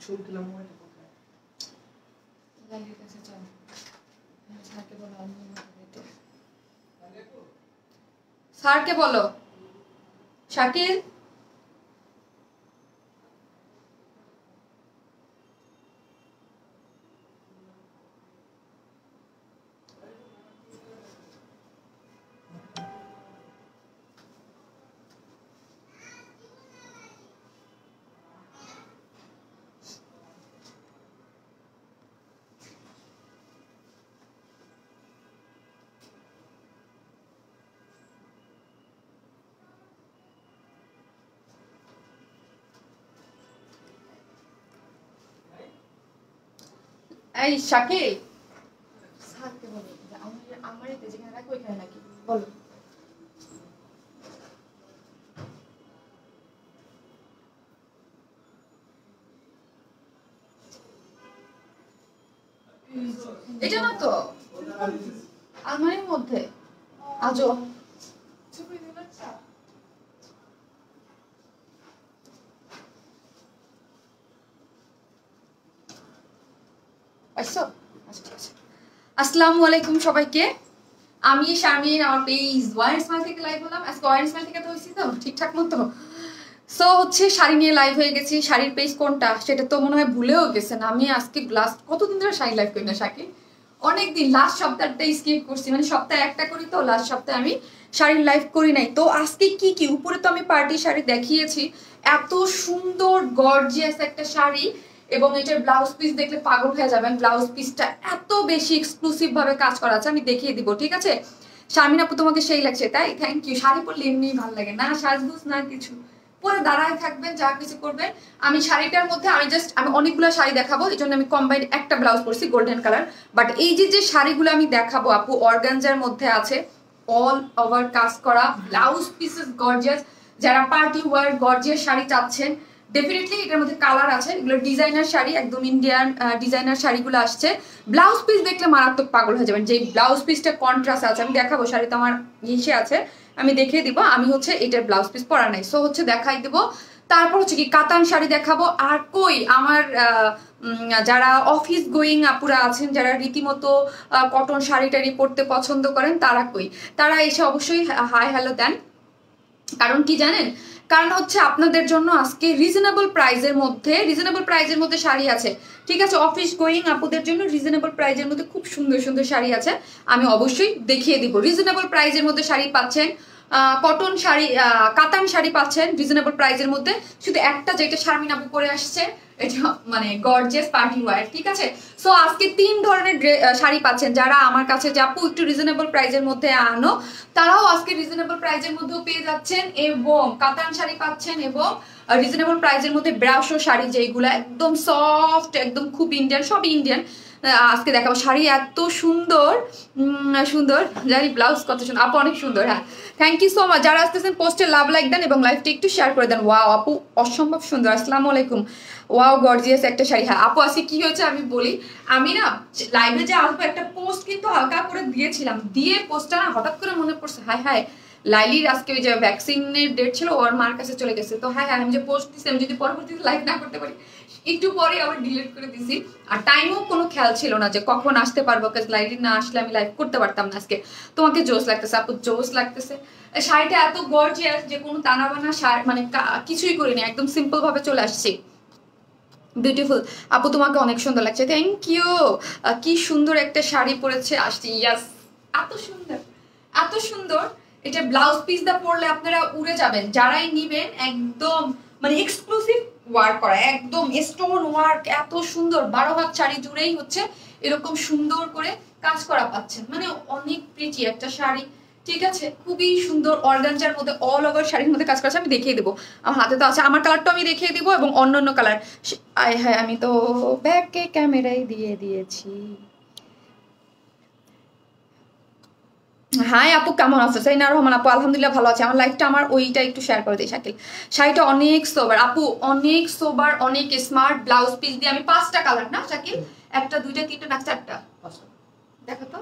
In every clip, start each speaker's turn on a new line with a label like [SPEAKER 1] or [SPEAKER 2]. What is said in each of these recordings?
[SPEAKER 1] ছবি তুলা মোবাইলে কোথায়
[SPEAKER 2] লাইভের কাছে চল স্যারকে বলো আমি স্যারকে বলো শাকিল এই শাকিল স্যারকে বলো যে আমার এতে যেখানে রাখো ওইখানে নাকি বলো এটা না তো আলমারির মধ্যে আজও আসসালামু আলাইকুম সবাইকে আমি শারমিন আমার পেজ ওয়ান স্মাইল থেকে লাইভ হলাম আজকে ওয়ান স্মাইল থেকে তো হইছি তো ঠিকঠাক মতো সো হচ্ছে শাড়ি নিয়ে লাইভ হয়ে গেছি শাড়ির পেজ কোনটা সেটা তো মনে হয় ভুলেও গেছেন আমি আজকে লাস্ট কতদিন ধরে শাড়ি লাইভ করি না শাকিল অনেকদিন লাস্ট সপ্তাহটাই স্কিপ করছি মানে সপ্তাহে একটা করি তো লাস্ট সপ্তাহে আমি শাড়ির লাইভ করি নাই তো আজকে কি কি উপরে তো আমি পার্টি শাড়ি দেখিয়েছি এত সুন্দর গর্জিয়াস একটা শাড়ি এবং এটার ব্লাউজ পিস দেখলে পাগল হয়ে যাবেন ব্লাউজ পিসটা এত বেশি এক্সক্লুসিভ ভাবে কাজ করা আছে আমি দেখিয়ে দিব ঠিক আছে শারমিন আপু তোমাকে সেই লাগছে তাই থ্যাংক ইউ শাড়ি পরলে এমনি ভালো লাগে না সাজগুজ না কিছু পরে দাঁড়ায় থাকবেন যা কিছু করবেন আমি শাড়িটার মধ্যে আমি অনেকগুলো শাড়ি দেখাবো এই জন্য আমি কম্বাইন্ড একটা ব্লাউজ পরছি গোল্ডেন কালার বাট এই যে শাড়িগুলো আমি দেখাবো আপু অর্গানজার মধ্যে আছে অল ওভার কাজ করা ব্লাউজ পিসেস গর্জিয়াস যারা পার্টি ওয়্যার গর্জিয়াস শাড়ি চাচ্ছেন ডেফিনেটলি এটার মধ্যে কালার আছে এগুলো ডিজাইনার শাড়ি একদম ইন্ডিয়ান ডিজাইনার শাড়িগুলো আসছে ব্লাউজ পিস দেখলে মারাত্মক পাগল হয়ে যাবেন যে ব্লাউজ পিসটা কন্ট্রাস্ট আছে আমি দেখাবো শাড়ি তো আমার ইসে আছে আমি দেখিয়ে দিব আমি হচ্ছে এটার ব্লাউজ পিস পরা নাই সো হচ্ছে দেখাই দিব তারপর হচ্ছে কি কাতান শাড়ি দেখাবো আর কই আমার যারা অফিস গোয়িং আপুরা আছেন যারা রীতিমতো কটন শাড়ি টাড়ি পরতে পছন্দ করেন তারা কই তারা এসে অবশ্যই হাই হ্যালো দেন কারণ কি জানেন কারণ হচ্ছে আপনাদের জন্য আজকে রিজনেবল প্রাইজের মধ্যে শাড়ি আছে ঠিক আছে অফিস গোয়িং আপুদের জন্য রিজনেবল প্রাইজের মধ্যে খুব সুন্দর সুন্দর শাড়ি আছে আমি অবশ্যই দেখিয়ে দিব রিজনেবল প্রাইজের মধ্যে শাড়ি পাচ্ছেন কটন শাড়ি কাতান শাড়ি পাচ্ছেন রিজনেবল প্রাইজের মধ্যে শুধু একটা যেটা শারমিন আপু পরে আসছে এটা মানে গর্জিয়াস পার্টি ওয়্যার ঠিক আছে সো আজকে 3 ধরনের শাড়ি পাচ্ছেন যারা আমার কাছে যে আপু একটু রিজনেবল প্রাইজের মধ্যে আনো তারাও আজকে রিজনেবল প্রাইজের মধ্যেও পেয়ে যাচ্ছেন এবং কাতান শাড়ি পাচ্ছেন এবং রিজনেবল প্রাইজের মধ্যে ব্রাশো শাড়ি যেগুলো একদম সফট একদম খুব ইন্ডিয়ান সবই ইন্ডিয়ান আজকে দেখাবো শাড়ি এত সুন্দর সুন্দর জানি ব্লাউজ কত সুন্দর আপু অনেক সুন্দর হ্যাঁ থ্যাংক ইউ সো মাচ যারা আসতেছেন পোস্টে লাভ লাইক দেন এবং লাইভটা একটু শেয়ার করে দেন ওয়াও আপু অসম্ভব সুন্দর আসসালামু আলাইকুম ওয়াও গর্জিয়াস একটা শাড়ি হ্যাঁ আপু আজকে কি হয়েছে আমি বলি আমি না লাইভে যে আসবো একটা পোস্ট কিন্তু হালকা করে দিয়েছিলাম দিয়ে পোস্টটা না হঠাৎ করে মনে পড়ছে হায় হায় লাইলির আজকে ওই যে ভ্যাকসিনের ডেট ছিল ওর মার কাছে চলে গেছে তো হ্যাঁ আমি যে পোস্ট দিচ্ছি আমি যদি পরবর্তীতে লাইভ না করতে পারি একটু পরে আবার ডিলিট করে দিছি আর টাইমও কোনো খেয়াল ছিল না যে কখন আসতে পারবো কাজ লাইলি না আসলে আমি লাইভ করতে পারতাম না আজকে তোমাকে জোস লাগতেছে আপু জোস লাগতেছে শাড়িটা এত গর্জিয়াস যে কোনো টানা বানা মানে কিছুই করিনি একদম সিম্পল ভাবে চলে আসছি বিউটিফুল আপু তোমাকে অনেক সুন্দর লাগছে থ্যাংক ইউ কি সুন্দর একটা শাড়ি পরেছে আসছি ইয়াস এত সুন্দর এটা ব্লাউজ পিস দা পরলে আপনারা উড়ে যাবেন যারাই নিবেন একদম মানে এক্সক্লুসিভ ওয়ার্ক করা একদম স্টোন ওয়ার্ক এত সুন্দর 12 হাত শাড়ি জুড়েই হচ্ছে এরকম সুন্দর করে কাজ করা পাচ্ছেন মানে অনেক প্রিটি একটা শাড়ি ঠিক আছে খুবই সুন্দর অর্গানজার মধ্যে অল ওভার শাড়ির মধ্যে কাজ করা আমি দেখিয়ে দেবো আমার হাতে তো আছে আমার কালারটা আমি দেখিয়ে দিব এবং অন্য কালার হ্যাঁ আমি তো ব্যাকে ক্যামেরাই দিয়ে দিয়েছি হাই আপু কেমন আছো সাইনা রহমান আপু আলহামদুলিল্লাহ ভালো আছে আমার লাইফটা আমার ওইটা একটু শেয়ার করে দিই শাকিল শাড়িটা অনেক সোবার আপু অনেক সোবার অনেক স্মার্ট ব্লাউজ পিস দিয়ে আমি 5টা কালার না শাকিল 1 2 3 না 4টা দেখো তো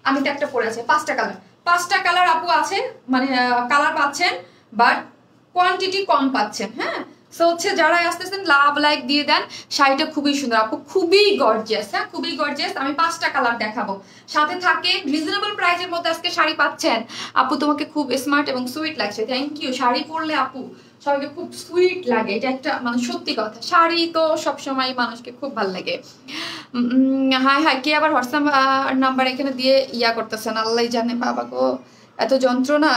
[SPEAKER 2] আমি তো একটা পরে আছে 5টা কালার আপু আছে মানে কালার পাচ্ছেন বাট কোয়ান্টিটি কম পাচ্ছেন হ্যাঁ সো হচ্ছে যারা আসতেছেন লাভ লাইক দিয়ে দেন। শাড়িটা খুবই সুন্দর আপু, খুবই গর্জিয়াস। হ্যাঁ খুবই গর্জিয়াস। আমি 5টা কালার দেখাবো, সাথে থাকে রিজনেবল প্রাইসের মধ্যে আজকে শাড়ি পাচ্ছেন। আপু তোমাকে খুব স্মার্ট এবং সুইট লাগছে। Thank you. শাড়ি পরলে আপু সবাইকে খুব সুইট লাগে, এটা একটা মানে সত্যি কথা। শাড়ি তো সবসময় মানুষকে খুব ভালো লাগে। হ্যাঁ হ্যাঁ, কে আবার হোয়াটসঅ্যাপ নাম্বার এখানে দিয়ে ইয়া করতেছেন, আল্লাহ জানে। বাবা গো এত যন্ত্রণা।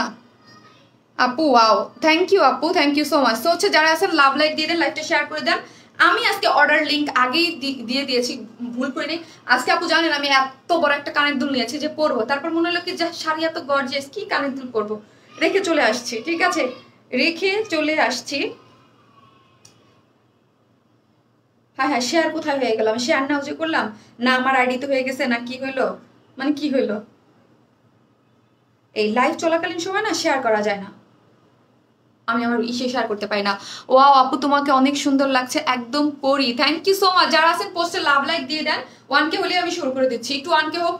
[SPEAKER 2] আপু ওয়াও, থ্যাংক ইউ আপু, থ্যাংক ইউ সো মাচ। তো হচ্ছে যারা আছেন লাভ লাইক দিয়ে দেন, লাইভটা শেয়ার করে দেন। আমি আজকে অর্ডার লিঙ্ক আগেই দিয়ে দিয়েছি, ভুল করে নেই। আজকে আপু জানেন আমি এত বড় একটা কানের দুল নিয়েছি যে পরবো, তারপর মনে হলো কি যে শাড়ি এত গর্জিয়াস, কি কানের দুল পরবো, রেখে চলে আসছি। ঠিক আছে, রেখে চলে আসছি। হ্যাঁ হ্যাঁ, শেয়ার কোথায় হয়ে গেল? আমি শেয়ার নাও যে করলাম না, আমার আইডিতে হয়ে গেছে না, কি হইলো মানে কি হইলো? এই লাইভ চলাকালীন সময় না শেয়ার করা যায় না, আমি আমার ইসে শেয়ার করতে পারি না। ওয়াও আপু তোমাকে অনেক সুন্দর লাগছে, একদম পরি। Thank you so much. যারা আছেন পোস্টে লাভ লাইক দিয়ে দেন। 1K হলে আমি শুরু করে দিচ্ছি, একটু 1K হোক।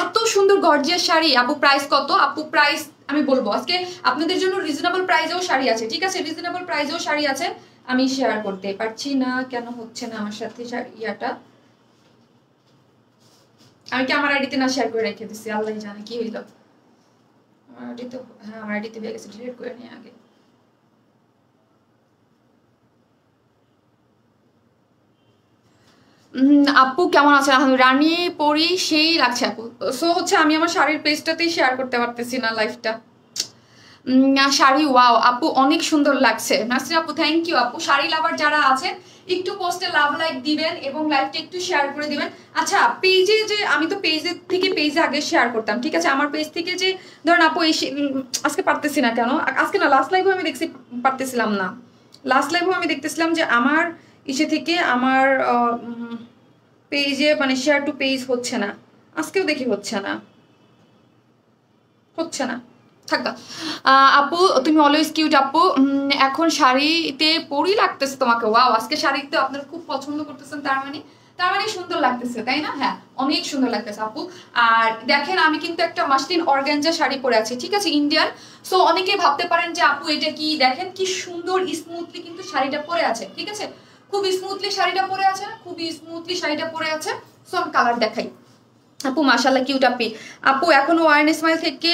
[SPEAKER 2] এত সুন্দর গর্জিয়াস শাড়ি। আপু প্রাইস কত? আপু প্রাইস আমি বলবো আজকে আপনাদের জন্য। রিজনেবল প্রাইসেও শাড়ি আছে, ঠিক আছে, রিজনেবল প্রাইসেও শাড়ি আছে। আমি শেয়ার করতে পারছি না, কেন হচ্ছে না আমার সাথে ইয়াটা? আমি কি আমার আইডিতে না শেয়ার করে রেখে দিচ্ছি, আল্লাহ জানে কি হইল। আমার আইডিতে, হ্যাঁ আমার আইডিতে হয়ে গেছে, ডিলিট করে নিয়ে আগে। আপু কেমন আছেন? রানী পরি সেই লাগছে আপু। সো হচ্ছে আমি আমার শাড়ির পেজটাতেই শেয়ার করতে পারতেছি না লাইফটা। শাড়ি ওয়াও আপু অনেক সুন্দর লাগছে। নাসরিন আপু থ্যাংক ইউ আপু। শাড়ি লাভার যারা আছেন একটু পোস্টে লাভ লাইক দিবেন এবং লাইভটা একটু শেয়ার করে দিবেন। আচ্ছা পেজে যে আমি তো পেজের থেকে পেজে আগে শেয়ার করতাম, ঠিক আছে, আমার পেজ থেকে যে ধরেন আপু এই আজকে পারতেছি না কেন, আজকে না লাস্ট লাইভও আমি দেখছি পারতেছিলাম না। লাস্ট লাইভও আমি দেখতেছিলাম যে আমার ইসে থেকে আমার পেজে মানে শেয়ার টু পেজ হচ্ছে না, আজকেও দেখি হচ্ছে না, হচ্ছে না। থাকবা আপু তুমি অলওয়েজ কিউট আপু। এখন শাড়িতে পরি লাগতেছে তোমাকে। ওয়াও আজকে শাড়িতে আপনারা খুব পছন্দ করতেছেন, তার মানে সুন্দর লাগতেছে তাই না? হ্যাঁ অনেক সুন্দর লাগতেছে আপু। আর দেখেন আমি কিন্তু একটা মাসলিন অর্গানজা শাড়ি পরে আছি, ঠিক আছে, ইন্ডিয়ান। সো অনেকে ভাবতে পারেন যে আপু এটা কি, দেখেন কি সুন্দর স্মুথলি কিন্তু শাড়িটা পরে আছে, ঠিক আছে, খুব স্মুথলি শাড়িটা পরে আছে, খুবই স্মুথলি শাড়িটা পরে আছে। সো আমি কালার দেখাই। আপু মাশাআল্লাহ কিউট আপি। আপু এখনো ওয়ার্ন স্মাইল থেকে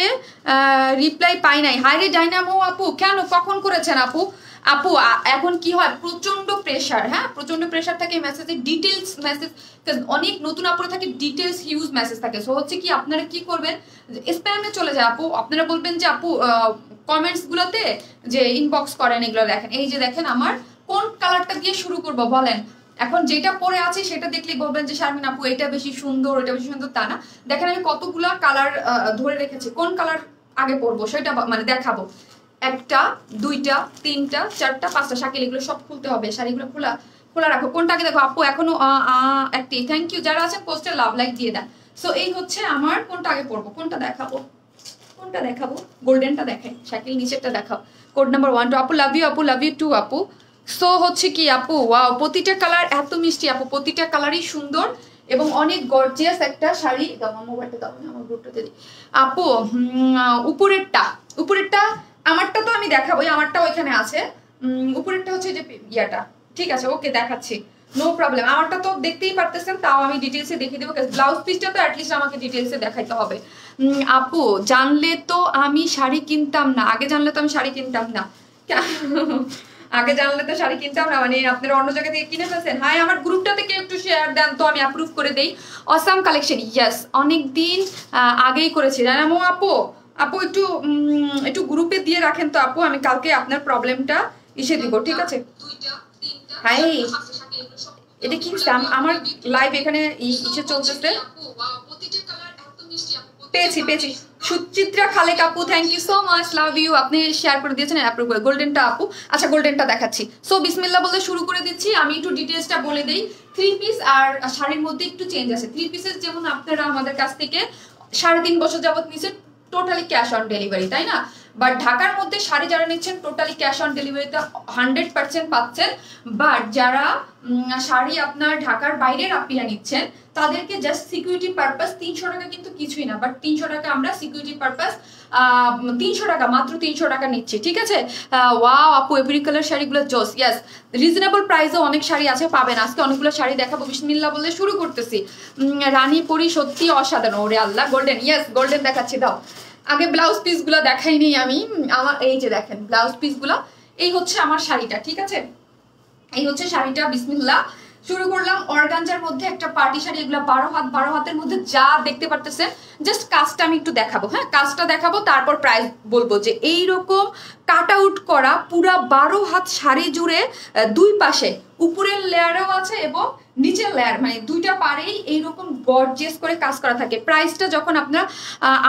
[SPEAKER 2] রিপ্লাই পাই নাই। হাই রে ডাইনামো আপু, কেন কখন করেছেন আপু? আপু এখন কি হয়, প্রচন্ড প্রেশার, হ্যাঁ প্রচন্ড প্রেশার থাকে মেসেজে, ডিটেলস মেসেজ, অনেক নতুন আপুরে থাকে, ডিটেলস হিউজ মেসেজ থাকে। সো হচ্ছে কি আপনারা কি করবেন, স্প্যামে চলে যায় আপু। আপনারা বলবেন যে আপু কমেন্টস গুলোতে যে ইনবক্স করেন, এগুলো দেখেন। এই যে দেখেন আমার কোন কালারটা দিয়ে শুরু করব বলেন? এখন যেটা পরে আছে সেটা দেখলে বলবেন যে শারমিন আপু এটা বেশি সুন্দর, এটা বেশি সুন্দর, তা না। দেখেন আমি কতগুলা কালার ধরে রেখেছি, কোন কালার আগে পরবো সেটা মানে দেখাবো। 1টা 2টা 3টা 4টা 5টা শাকিল, এগুলো সব খুলতে হবে, শাড়িগুলো খোলা রাখো। কোনটা আগে দেখো আপু? এখনো একটি। Thank you. যারা আছেন পোস্টে লাভ লাইক দিয়ে দেন। সো এই হচ্ছে আমার কোনটা আগে পরবো, কোনটা দেখাবো, কোনটা দেখাবো? গোল্ডেনটা দেখাই, শাকিল নিচেরটা দেখাও। কোড নাম্বার 1 টু আপু লাভ ইউ, আপু লাভ ইউ টু আপু। সো হচ্ছে কি আপু ওয়াও প্রতিটা কালার এত মিষ্টি আপু, প্রতিটা কালারই সুন্দর এবং অনেক গর্জিয়াস একটা শাড়ি। দাও মোবাইলটা দাও, আমার গ্রুপটাতে দিই আপু। উপরেরটা আমারটা তো আমি দেখাবোই, আমারটা ওইখানে আছে। উপরেরটা হচ্ছে যে ইয়াটা, ঠিক আছে ওকে দেখাচ্ছি, নো প্রবলেম। আমারটা তো দেখতেই পারতেছেন, তাও আমি ডিটেলসে দেখিয়ে দেবো। ব্লাউজ পিসটা তো অ্যাটলিস্ট আমাকে ডিটেলসে দেখাইতে হবে। আপু জানলে তো আমি শাড়ি কিনতাম না, আগে জানলে তো আমি শাড়ি কিনতাম না। আগে জানলে তো শাড়ি কিনতাম না মানে আপনারা অন্য জায়গা থেকে কিনে ফেলছেন। হাই আমার গ্রুপটা থেকে একটু শেয়ার দেন তো আমি অ্যাপ্রুভ করে দেই। অসাম কালেকশন, ইয়েস অনেকদিন আগেই করেছি জানামো আপু। আপু একটু গ্রুপে দিয়ে রাখেন তো আপু, আমি কালকে আপনার প্রবলেমটা এসে দিব, ঠিক আছে? হাই এটা কি আমার লাইভ এখানে ইসে চলতেছে। পেয়েছি সুচিত্রা খালেক আপু, thank you so much, love you. আপনি শেয়ার করে দিয়েছেন অ্যাপ্রুভ করে। গোল্ডেনটা আপু, আচ্ছা গোল্ডেনটা দেখাচ্ছি। সো বিসমিল্লাহ বলে শুরু করে দিচ্ছি। আমি একটু ডিটেলসটা বলে দেই। 3 পিস আর শাড়ির মধ্যে একটু চেঞ্জ আছে। 3 পিসের যেমন আপনারা আমাদের কাছ থেকে 3.5 বছর যাবত নিচে টোটালি ক্যাশ অন ডেলিভারি, তাই না? বাট ঢাকার মধ্যে শাড়ি যারা নিচ্ছেন টোটালি ক্যাশ অন ডেলিভারিতে 100% পাচ্ছেন। বাট যারা শাড়ি আপনার ঢাকার বাইরের আপিরা নিচ্ছেন তাদেরকে জাস্ট সিকিউরিটি পারপাস 300 টাকা, কিন্তু কিছুই না, বাট 300 টাকা আমরা সিকিউরিটি পারপাস 300 টাকা, মাত্র 300 টাকা নিচ্ছি, ঠিক আছে। ওয়াও আপু, এভরি কালার শাড়িগুলো জোস। ইয়েস, রিজনেবল প্রাইসে অনেক শাড়ি আছে, পাবেন। আজকে অনেকগুলো শাড়ি দেখাবো, বিসমিল্লাহ বলে শুরু করতেছি। রানী পরি সত্যি অসাধারণ, ওরে আল্লাহ। গোল্ডেন, ইয়েস গোল্ডেন দেখাচ্ছি, দাও আগে ব্লাউজ পিসগুলো দেখাই নেই আমি। আমার এই যে দেখেন ব্লাউজ পিসগুলো, এই হচ্ছে আমার শাড়িটা, ঠিক আছে, এই হচ্ছে শাড়িটা। বিসমিল্লাহ শুরু করলাম। অর্গানজার মধ্যে একটা পার্টি শাড়ি, এগুলো 12 হাত, 12 হাতের মধ্যে যা দেখতে পারতেছেন। জাস্ট কাজটা আমি একটু দেখাবো, হ্যাঁ কাজটা দেখাবো, তারপর প্রাইস বলবো। যে এইরকম কাট আউট করা পুরা 12 হাত শাড়ি জুড়ে দুই পাশে উপরের লেয়ারও আছে এবং নিচের লেয়ার, মানে দুইটা পারেই এইরকম গর্জিয়াস করে কাজ করা থাকে। প্রাইসটা যখন আপনারা,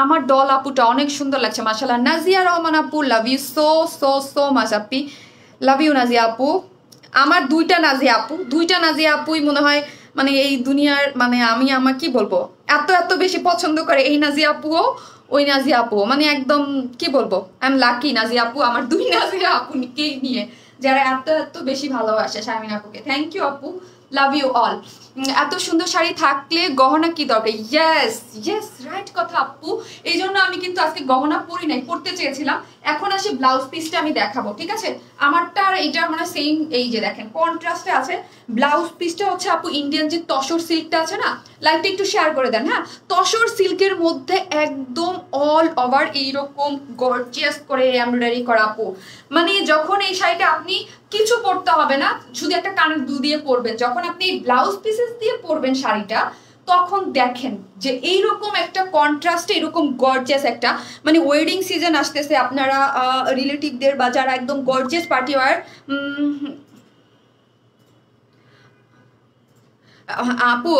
[SPEAKER 2] আমার ডল আপুটা অনেক সুন্দর লাগছে মাশাআল্লাহ। নাজিয়া রহমান আপু, love you so so so much আপি, লাভ ইউ নাজিয়া আপু। আমার দুইটা নাজিয়া আপুই মনে হয় মানে এই দুনিয়ার, মানে আমি আমার কি বলবো, এত এত বেশি পছন্দ করে এই নাজিয়া আপুও ওই নাজিয়া আপুও, মানে একদম কি বলবো, আই এম লাকি নাজিয়া আপু, আমার দুই নাজিয়া আপুকে নিয়ে যারা এত এত বেশি ভালোবাসে শারমিন আপুকে। থ্যাংক ইউ আপু, লাভ ইউ অল। এত সুন্দর শাড়ি থাকলে গহনা কি দরকার? ইয়েস ইয়েস, রাইট কথা আপু। এই জন্য আমি কিন্তু আজকে গহনা পরি নাই, পড়তে চেয়েছিলাম। এখন আসি ব্লাউজ পিসটা আমি দেখাবো, ঠিক আছে। আমারটা আর এইটা মানে সেম, এই যে দেখেন কন্ট্রাস্টে আছে। ব্লাউজ পিসটা হচ্ছে আপু ইন্ডিয়ান যে তসর সিল্কটা আছে না, লাইভটা একটু শেয়ার করে দেন, হ্যাঁ। তসর সিল্কের মধ্যে একদম অল ওভার এইরকম গর্জিয়াস করে এমব্রয়ডারি করা আপু। মানে যখন এই শাড়িটা আপনি কিছু পরতে হবে না, শুধু একটা কানের দুল দিয়ে পরবেন, যখন আপনি ব্লাউজ পিসেস দিয়ে পরবেন শাড়িটা, তখন দেখেন যে এইরকম একটা কন্ট্রাস্টে এরকম গর্জিয়াস একটা, মানে ওয়েডিং সিজন আসতেছে, আপনারা রিলেটিভদের বা যারা একদম গর্জিয়াস পার্টি ওয়ার, আপু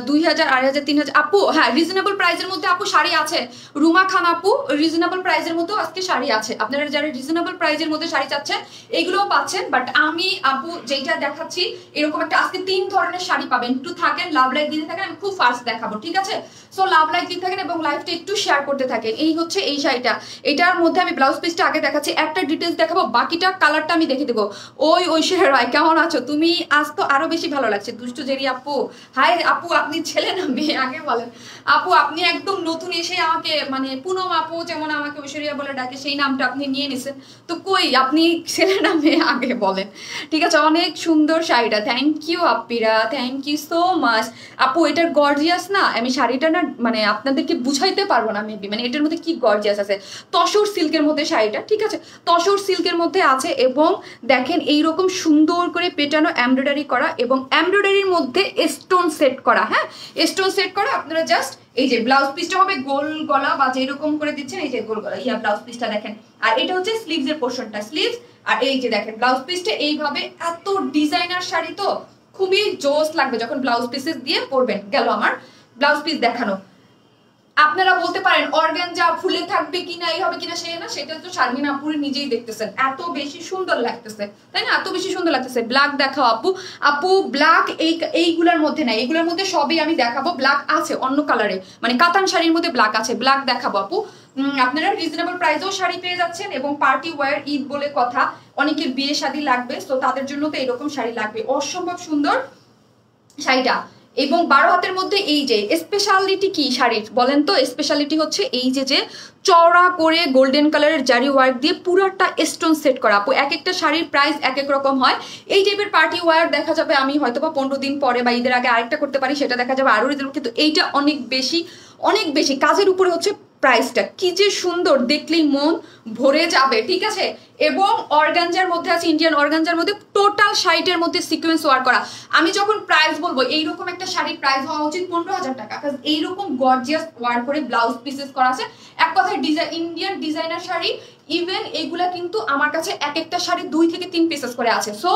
[SPEAKER 2] 2000, 2500, 3000 আপু, হ্যাঁ রিজনেবল প্রাইসের মধ্যে আপু শাড়ি আছে। রুমা খান আপু, রিজনেবল প্রাইসের মধ্যে আজকে শাড়ি আছে। আপনারা যারা রিজনেবল প্রাইসের মধ্যে শাড়ি চাচ্ছেন এগুলোও পাচ্ছেন। বাট আমি আপু যেটা দেখাচ্ছি এরকম একটা আজকে 3 ধরনের শাড়ি পাবেন। একটু থাকেন, লাভ লাইক দিতে থাকেন, আমি খুব ফাস্ট দেখাবো, ঠিক আছে। সো লাভ লাইক দিতে থাকেন এবং লাইভটা একটু শেয়ার করতে থাকেন। এই হচ্ছে এই শাড়িটা, এটার মধ্যে আমি ব্লাউজ পিসটা আগে দেখাচ্ছি, একটা ডিটেলস দেখাবো, বাকিটা কালারটা আমি দেখে দেবো। ওই ঐশ্বর্যা রায় কেমন আছো তুমি? আজ তো আরো বেশি ভালো লাগছে। দুষ্টু জেরি আপু, হাই আপু, আপনি ছেলে না মেয়ে আগে বলেন। আপু আপনি একদম নতুন এসে আমাকে, মানে পুনম আপু যেমন আমাকে ঐশ্বরিয়া বলে ডাকে, সেই নামটা আপনি নিয়ে নিছেন, তো কই আপনি ছেলে না মেয়ে আগে বলেন, ঠিক আছে। অনেক সুন্দর শাড়িটা, থ্যাংক ইউ আপিরা, থ্যাংক ইউ সো মাচ আপু। এটার গর্জিয়াস না, আমি শাড়িটা না মানে আপনাদেরকে বুঝাইতে পারবো না মেবি, মানে এটার মধ্যে কি গর্জিয়াস আছে। তসর সিল্কের মধ্যে শাড়িটা, ঠিক আছে, তসর সিল্কের মধ্যে আছে এবং দেখেন এইরকম সুন্দর করে পেটানো এমব্রয়ডারি করা এবং এমব্রয়ডারির মধ্যে স্টোন সেট করা, হ্যাঁ স্টোন সেট করা। আপনারা জাস্ট এই যে ব্লাউজ পিসটা হবে গোল গলা বা যেরকম করে দিচ্ছেন, এই যে গোল গলা ইয়া ব্লাউজ পিসটা দেখেন। আর এটা হচ্ছে স্লিভস এর পোর্শনটা, স্লিভস। আর এই যে দেখেন ব্লাউজ পিসটা এইভাবে, এত ডিজাইনার শাড়ি তো খুবই জোস লাগবে যখন ব্লাউজ পিসেস দিয়ে পরবেন। গেল আমার ব্লাউজ পিস দেখানো। আপনারা বলতে পারেন অর্গানজা ফুলে থাকবে কিনা, এই হবে কিনা, সে না, সেটা তো শারমিন আপুরি নিজেই দেখতেছেন, এত বেশি সুন্দর লাগতেছে, তাই না? এত বেশি সুন্দর লাগতেছে। ব্ল্যাক দেখাও আপু। আপু ব্ল্যাক এইগুলোর মধ্যে নাই, এগুলোর মধ্যে সবই আমি দেখাবো। ব্ল্যাক আছে অন্য কালারে, মানে কাতান শাড়ির মধ্যে ব্ল্যাক আছে, ব্ল্যাক দেখাবো আপু। আপনারা রিজনেবল প্রাইসেও শাড়ি পেয়ে যাচ্ছেন এবং পার্টি ওয়্যার, ঈদ বলে কথা, অনেকের বিয়ে শাদী লাগবে, তো তাদের জন্য তো এরকম শাড়ি লাগবে। অসম্ভব সুন্দর শাড়িটা এবং 12 হাতের মধ্যে। এই যে স্পেশালিটি কি শাড়ির বলেন তো? স্পেশালিটি হচ্ছে এই যে চওড়া করে গোল্ডেন কালারের জারি ওয়ার্ক দিয়ে পুরাটা স্টোন সেট করা আপু। এক একটা শাড়ির প্রাইস এক এক রকম হয়। এই টাইপের পার্টি ওয়ার দেখা যাবে আমি হয়তো বা 15 দিন পরে বা ঈদের আগে আরেকটা করতে পারি, সেটা দেখা যাবে আরো রিজনেবল, কিন্তু এইটা অনেক বেশি কাজের উপরে হচ্ছে প্রাইসটা। কি যে সুন্দর, দেখলেই মন ভরে যাবে, ঠিক আছে। এবং অর্গানজার মধ্যে আছে, ইন্ডিয়ান অর্গানজার মধ্যে টোটাল শাড়িটার মধ্যে সিকোয়েন্স ওয়ার করা। আমি যখন প্রাইস বলবো, এইরকম একটা শাড়ির প্রাইস হওয়া উচিত 15,000 টাকা, কারণ এইরকম গর্জিয়াস ওয়ার করে ব্লাউজ পিসেস করা আছে। এক কথায় ইন্ডিয়ান ডিজাইনার শাড়ি, ইভেন এগুলা কিন্তু আমার কাছে এক একটা শাড়ি 2 থেকে 3 পিসেস করে আছে। সো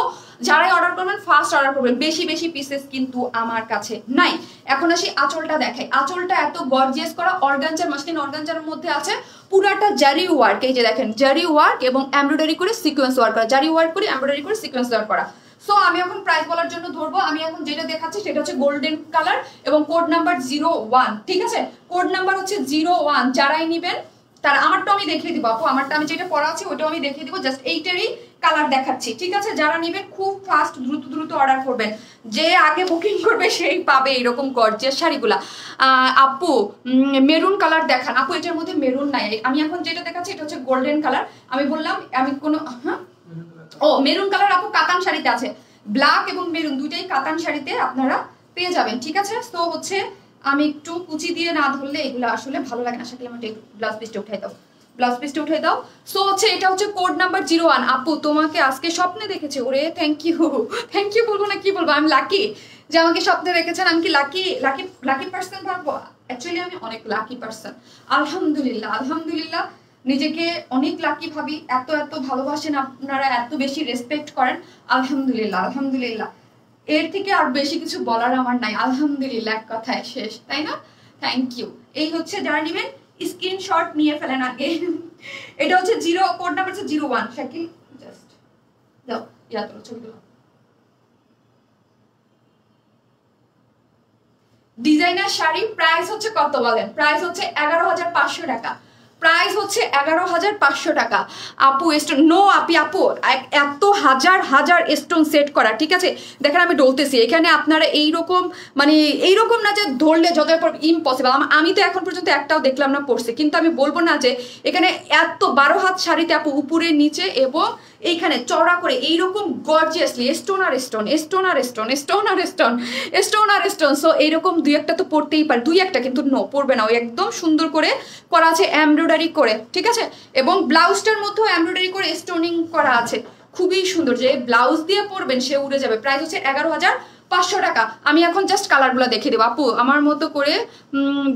[SPEAKER 2] যারাই অর্ডার করবেন ফার্স্ট অর্ডার করবেন, বেশি পিসেস কিন্তু আমার কাছে নাই। এখন আসি আঁচলটা দেখাই। আঁচলটা এত গর্জিয়াস করা, অর্গানজার, মাসলিন অর্গানজার মধ্যে আছে পুরাটা জারি ওয়ার্ক। এই যে দেখেন জারি ওয়ার্ক এবং এমব্রয়ডারি করে সিকোয়েন্স ওয়ার্ক করা, জারি ওয়ার্ক করে এমব্রয়ডারি করে সিকোয়েন্স ওয়ার্ক করা। সো আমি এখন প্রাইস বলার জন্য ধরবো, আমি এখন যেটা দেখাচ্ছি সেটা হচ্ছে গোল্ডেন কালার এবং কোড নাম্বার 01, ঠিক আছে। কোড নাম্বার হচ্ছে 01। যারাই নিবেন তার আমারটা আমি দেখিয়ে দিব আপু, আমারটা আমি যেটা পরা আছে ওইটাও আমি দেখিয়ে দিব, জাস্ট এইটারই কালার দেখাচ্ছি, ঠিক আছে? যারা নেবেন খুব ফাস্ট দ্রুত দ্রুত অর্ডার করবেন, যে আগে বুকিং করবে সেই পাবে এরকম গর্জিয়াস শাড়িগুলা। আপু মেরুন কালার দেখান আপু, এটার মধ্যে মেরুন নাই, আমি এখন যেটা দেখাচ্ছি এটা হচ্ছে গোল্ডেন কালার। আমি বললাম আমি কোনো ও মেরুন কালার আপু কাতান শাড়িতে আছে, ব্ল্যাক এবং মেরুন দুইটাই কাতান শাড়িতে আপনারা পেয়ে যাবেন, ঠিক আছে? তো হচ্ছে আমি একটু কুচি দিয়ে না ধরলে এগুলো আসলে ভালো লাগে না। শাকিল আমার ব্লাউজ পিসটা উঠাই দাও, ব্লাউজ পিসটা উঠাই দাও। সো হচ্ছে এটা হচ্ছে কোড নাম্বার 01। আপু তোমাকে আজকে স্বপ্নে দেখেছে, ওরে থ্যাংক ইউ বলবো না কি বলবো, আমি লাকি যে আমাকে স্বপ্নে রেখেছেন। আমি কি লাকি লাকি লাকি পার্সন ভাববো? অ্যাকচুয়ালি আমি অনেক লাকি পার্সন, আলহামদুলিল্লাহ আলহামদুলিল্লাহ, নিজেকে অনেক লাকি ভাবি। এত এত ভালোবাসেন আপনারা, এত বেশি রেসপেক্ট করেন, আলহামদুলিল্লাহ আলহামদুলিল্লাহ। এর থেকে আর বেশি কিছু বলার আমার নাই, আলহামদুলিল্লাহ এক কথায় শেষ, তাই না? Thank you. এই হচ্ছে যারা নেবেন স্ক্রিনশট নিয়ে ফেলেন আগে। এটা হচ্ছে কোড নাম্বার হচ্ছে 01। শাকিল জাস্ট দাও তোলো ছবিগুলো। ডিজাইনার শাড়ি প্রাইস হচ্ছে কত বলেন? প্রাইস হচ্ছে 11,500 টাকা, প্রাইস হচ্ছে 11,500 টাকা। আপু স্টোন নো আপু এত হাজার হাজার স্টোন সেট করা, ঠিক আছে? দেখেন আমি ডলতেছি এখানে, আপনারা এইরকম মানে এইরকম না যে ধরলে যতটা পর ইম্পসিবল। আমি তো এখন পর্যন্ত একটাও দেখলাম না পড়ছে, কিন্তু আমি বলবো না যে এখানে এত 12 হাত শাড়িতে আপু উপরে নিচে এবং এইখানে চড়া করে এইরকম গর্জিয়াসলি স্টোন আর স্টোন স্টোন আর স্টোন স্টোন আর স্টোন স্টোন আর স্টোন। সো এইরকম দুই একটা তো পড়তেই পারে, দুই একটা কিন্তু নো পড়বে না, ওই একদম সুন্দর করে করা আছে এমব্রয়ডারি করে, ঠিক আছে? এবং ব্লাউজটার মধ্যেও এমব্রয়ডারি করে স্টোনিং করা আছে, খুবই সুন্দর। যে ব্লাউজ দিয়ে পরবেন সে উড়ে যাবে। প্রাইস হচ্ছে 11,500 টাকা। আমি এখন জাস্ট কালারগুলো দেখিয়ে দেবো। আপু আমার মতো করে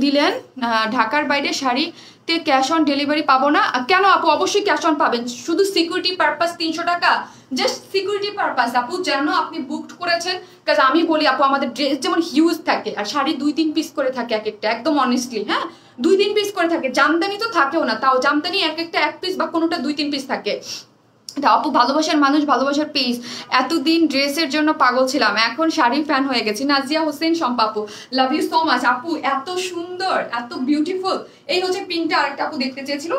[SPEAKER 2] দিলেন, ঢাকার বাইরে শাড়িতে ক্যাশ অন ডেলিভারি পাবো না কেন? আপু অবশ্যই ক্যাশ অন পাবেন, শুধু সিকিউরিটি পারপাস 300 টাকা, জাস্ট সিকিউরিটি পারপাস আপু, যেন আপনি বুকড করেছেন। কাজ আমি বলি আপু আমাদের ড্রেস যেমন হিউজ থাকে আর শাড়ি 2-3 পিস করে থাকে এক একটা, একদম অনেস্টলি, হ্যাঁ 2-3 পিস করে থাকে, জামদানি তো থাকেও না, তাও জামদানি এক একটা 1 পিস বা কোনোটা 2-3 পিস থাকে। আপু ভালোবাসার মানুষ, ভালোবাসার পেজ, এতদিন ড্রেসের জন্য পাগল ছিলাম, এখন শাড়ি ফ্যান হয়ে গেছি। নাজিয়া হোসেন শম্পা আপু, লাভ ইউ সো মাচ আপু, এত সুন্দর এত বিউটিফুল। এই হচ্ছে পিঙ্কটা, আরেকটা আপু দেখতে চেয়েছিল,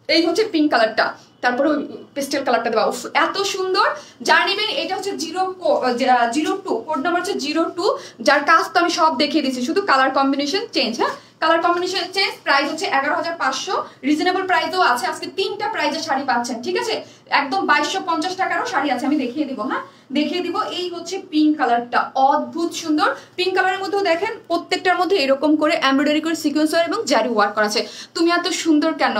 [SPEAKER 2] এই হচ্ছে পিঙ্ক কালারটা, তারপরে পেস্টেল কালারটা দেওয়া, এত সুন্দর। যার নেবেন এটা হচ্ছে 02, কোড নাম্বার হচ্ছে 02, যার কাজ তো আমি সব দেখিয়ে দিচ্ছি, শুধু কালার কম্বিনেশন চেঞ্জ। হ্যাঁ কালার কম্বিনেশন চেঞ্জ। প্রাইস হচ্ছে 11,500, রিজনেবল প্রাইসও আছে। আজকে 3টা প্রাইজের শাড়ি পাচ্ছেন, ঠিক আছে? একদম 2250 টাকারও শাড়ি আছে, আমি দেখিয়ে দিব। হ্যাঁ দেখিয়ে দিব। এই হচ্ছে পিঙ্ক কালারটা, অদ্ভুত সুন্দর পিঙ্ক কালারের মধ্যেও দেখেন প্রত্যেকটার মধ্যে এরকম করে এমব্রয়ডারি করে সিকোয়েন্স এবং জারি ওয়ার্ক করা আছে। তুমি এত সুন্দর কেন?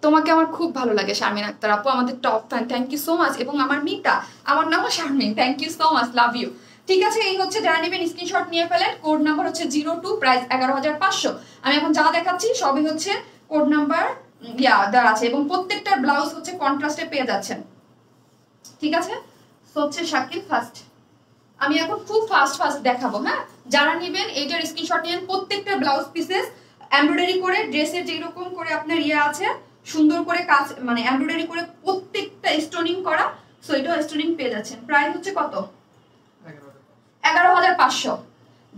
[SPEAKER 2] তোমাকে আমার খুব ভালো লাগে শারমিন আক্তার আপু, আমাদের top fan, thank you so much. এবং আমার মিতা, আমার নামও Sharmin, thank you so much, love you. ঠিক আছে, এই হচ্ছে যারা নেবেন স্ক্রিনশট নিয়ে ফেলেন। কোড নাম্বার হচ্ছে 02, প্রাইস 11,500। আমি এখন যা দেখাচ্ছি সবই হচ্ছে কোড নাম্বার দেওয়া আছে এবং প্রত্যেকটার ব্লাউজ হচ্ছে কন্ট্রাস্টে পেয়ে যাচ্ছেন, ঠিক আছে? হচ্ছে শাকিল ফার্স্ট, আমি এখন খুব ফাস্ট দেখাবো। হ্যাঁ যারা নেবেন এইটার স্ক্রিনশট নিয়ে, প্রত্যেকটা ব্লাউজ পিসেস এমব্রয়ডারি করে, ড্রেসের যেরকম করে আপনার আছে সুন্দর করে কাজ মানে এমব্রয়ডারি করে প্রত্যেকটা স্টোনিং করা। সো এটাও স্টোনিং পেয়ে যাচ্ছেন। প্রাইস হচ্ছে কত? 11,500।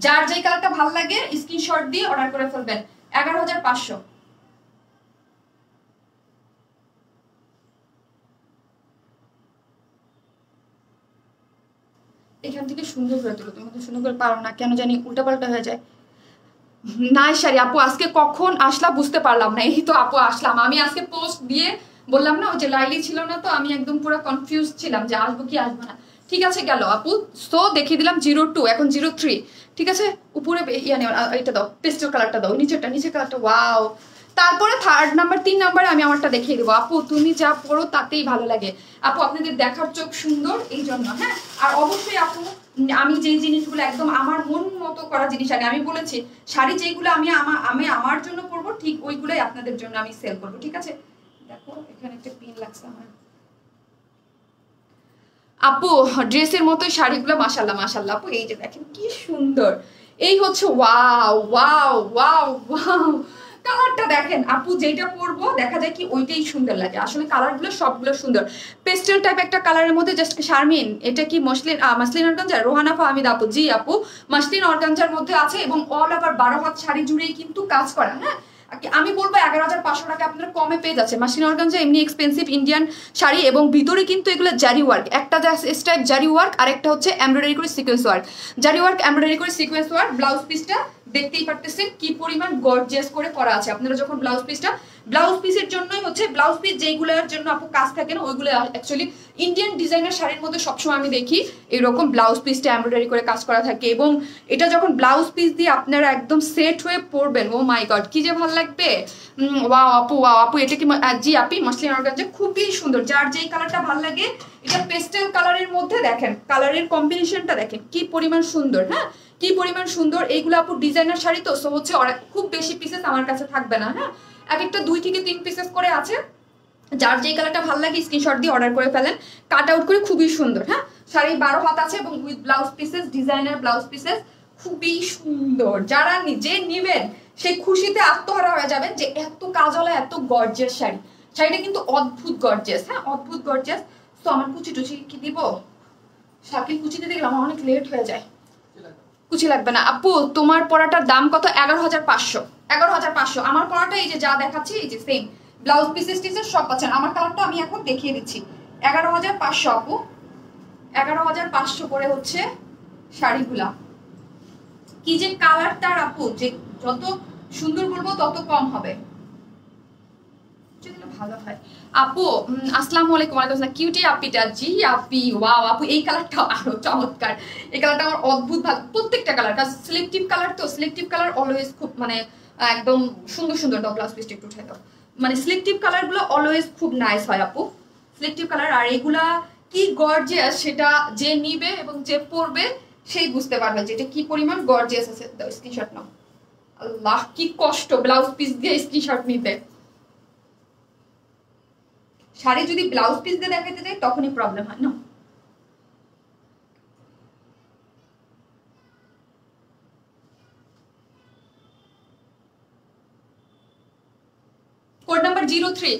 [SPEAKER 2] যার যেই কালারটা ভালো লাগে স্ক্রিনশট দিয়ে অর্ডার করে ফেলবেন। 11,500। এখান থেকে সুন্দর করে তুলো, তুমি তো সুন্দর করে পারো না কেন জানি, উল্টাপাল্টা হয়ে যায়। নাই শাড়ি আপু আজকে কখন আসলা বুঝতে পারলাম না, এই তো আপু আসলাম। আমি আজকে পোস্ট দিয়ে বললাম না, ওই যে লাইলি ছিল না, তো আমি একদম পুরো কনফিউজ ছিলাম যে আসবো কি আসবো না। ঠিক আছে গেল আপু। সো দেখিয়ে দিলাম 02, এখন 03। ঠিক আছে, উপরে এটা দাও, পেস্টেল কালারটা দাও, নিচের কালারটা। ওয়াও। তারপরে থার্ড নাম্বার 3 নাম্বারে আমি আমারটা দেখিয়ে দেবো। আপু তুমি যা পড়ো তাতেই ভালো লাগে আপু, আপনাদের দেখার চোখ সুন্দর এই জন্য। হ্যাঁ আর অবশ্যই আপু আমি যে জিনিসগুলো একদম আমার মন মতো করা জিনিস আগে আমি বলেছি, শাড়ি যেগুলো আমি আমার জন্য পরবো ঠিক ওইগুলোই আপনাদের জন্য আমি সেল করবো। ঠিক আছে, দেখো এখানে একটা পিন লাগছে আমার। আপু ড্রেসের মতো শাড়িগুলো মাশাল্লাহ মাশাল্লাহ আপু, এই যে দেখেন কি সুন্দর। এই হচ্ছে ওয়াও ওয়াও ওয়াও ওয়াও, কালারটা দেখেন আপু, যেটা পরবো দেখা যায় কি ওইটাই সুন্দর লাগে। আসলে কালারগুলো সবগুলো সুন্দর। পেস্টেল টাইপ একটা কালারের মধ্যে জাস্ট শারমিন, এটা কি মাসলিন অর্গানজা? রোহানা ফাহমিদ আপু, জি আপু মাসলিন অর্গানজার মধ্যে আছে এবং অল ওভার 12 হাত শাড়ি জুড়েই কিন্তু কাজ করা। হ্যাঁ আমি বলবো 11,500 টাকা আপনারা কমে পেয়ে যাচ্ছে। মাসলিন অর্গানজা এমনি এক্সপেন্সিভ ইন্ডিয়ান শাড়ি, এবং ভিতরে কিন্তু এগুলো জারি ওয়ার্ক, একটা স্টাইপ জারি ওয়ার্ক আর একটা হচ্ছে এমব্রয়ডারি করে সিকোয়েন্স ওয়ার্ক। জারি ওয়ার্ক এমব্রয়ডারি করে সিকোয়েন্স ওয়ার্ক। ব্লাউজ পিসটা দেখতেই পারতেছেন কি পরিমাণ গর্জিয়াস করে করা আছে। আপনারা যখন ব্লাউজ পিসের জন্যই হচ্ছে, ব্লাউজ পিস যেগুলোর জন্য আপু কাজ থাকে না ওইগুলো অ্যাকচুয়ালি ইন্ডিয়ান ডিজাইনার শাড়ির মধ্যে সবসময় আমি দেখি এরকম ব্লাউজ পিসটা এমব্রয়ডারি করে কাজ করা থাকে, এবং এটা যখন ব্লাউজ পিস দিয়ে আপনারা একদম সেট হয়ে পরবেন, ও মাই গড কি যে ভালো লাগবে। ওয়াও আপু এটা কি? জি আপি, মাসলিন অর্গানজা খুবই সুন্দর, যার যেই কালারটা ভালো লাগে। এটা পেস্টেল কালারের মধ্যে দেখেন কালারের কম্বিনেশনটা দেখেন কি পরিমাণ সুন্দর, হ্যাঁ কি পরিমাণ সুন্দর। এইগুলো আপু ডিজাইনার শাড়ি তো, সো হচ্ছে খুব বেশি পিসেস আমার কাছে থাকবে না, হ্যাঁ এক একটা 2 থেকে 3 পিসেস করে আছে। যার যেই কালারটা ভালো লাগে স্ক্রিনশট দিয়ে অর্ডার করে ফেলেন, কাট আউট করে, খুবই সুন্দর। হ্যাঁ শাড়ি 12 হাত আছে এবং with blouse pieces, designer blouse pieces, খুবই সুন্দর। যারা নিজে নিবেন সেই খুশিতে আত্মহারা হয়ে যাবেন যে এত কাজওয়ালা এত গর্জিয়াস শাড়ি। শাড়িটা কিন্তু অদ্ভুত গর্জিয়াস, হ্যাঁ অদ্ভুত গর্জিয়াস। তো আমার কুচি টুচি কি দিব? শাকিল কুচিতে দেখলে আমার অনেক লেট হয়ে যায়। কুচি লাগবে না আপু। তোমার পরাটার দাম কত? 11,500। 11,500 আমার পরাটা এই যে যা দেখাচ্ছি এই যে সেম ব্লাউজ পিসেস টিসেস সব পাচ্ছেন। আমার কালারটা আমি এখন দেখিয়ে দিচ্ছি। 11,500 আপু, 11,500 করে হচ্ছে শাড়িগুলা। কি যে কালারটার আপু, যে যত সুন্দর বলবো তত কম হবে, ভালো হয়। আপু আসসালামু আলাইকুম। ওয়ালাইকুম আসসালাম। কিউটি আপিটা। জি আপি, ওয়াও আপু এই কালারটা আরো চমৎকার। এই কালারটা আমার অদ্ভুত ভালো, প্রত্যেকটা কালার, কারণ সিলেক্টিভ কালার তো, সিলেক্টিভ কালার অলওয়েজ খুব মানে একদম সুন্দর সুন্দর। দাও ব্লাউজ পিসটা একটু উঠে দাও। মানে সিলেক্টিভ কালার গুলো অলওয়েজ খুব নাইস হয় আপু, সিলেক্টিভ কালার। আর এগুলা কি গর্জিয়াস সেটা যে নিবে এবং যে পরবে সেই বুঝতে পারবে যে এটা কি পরিমাণ গর্জিয়াস আছে। দাও স্ক্রিনশট নাও। আল্লাহ কি কষ্ট ব্লাউজ পিস দিয়ে স্ক্রিনশট নিতে। শাড়ি যদি ব্লাউজ পিস দিয়ে দেখাতে যাই তখনই প্রবলেম হয় না। Code number 03।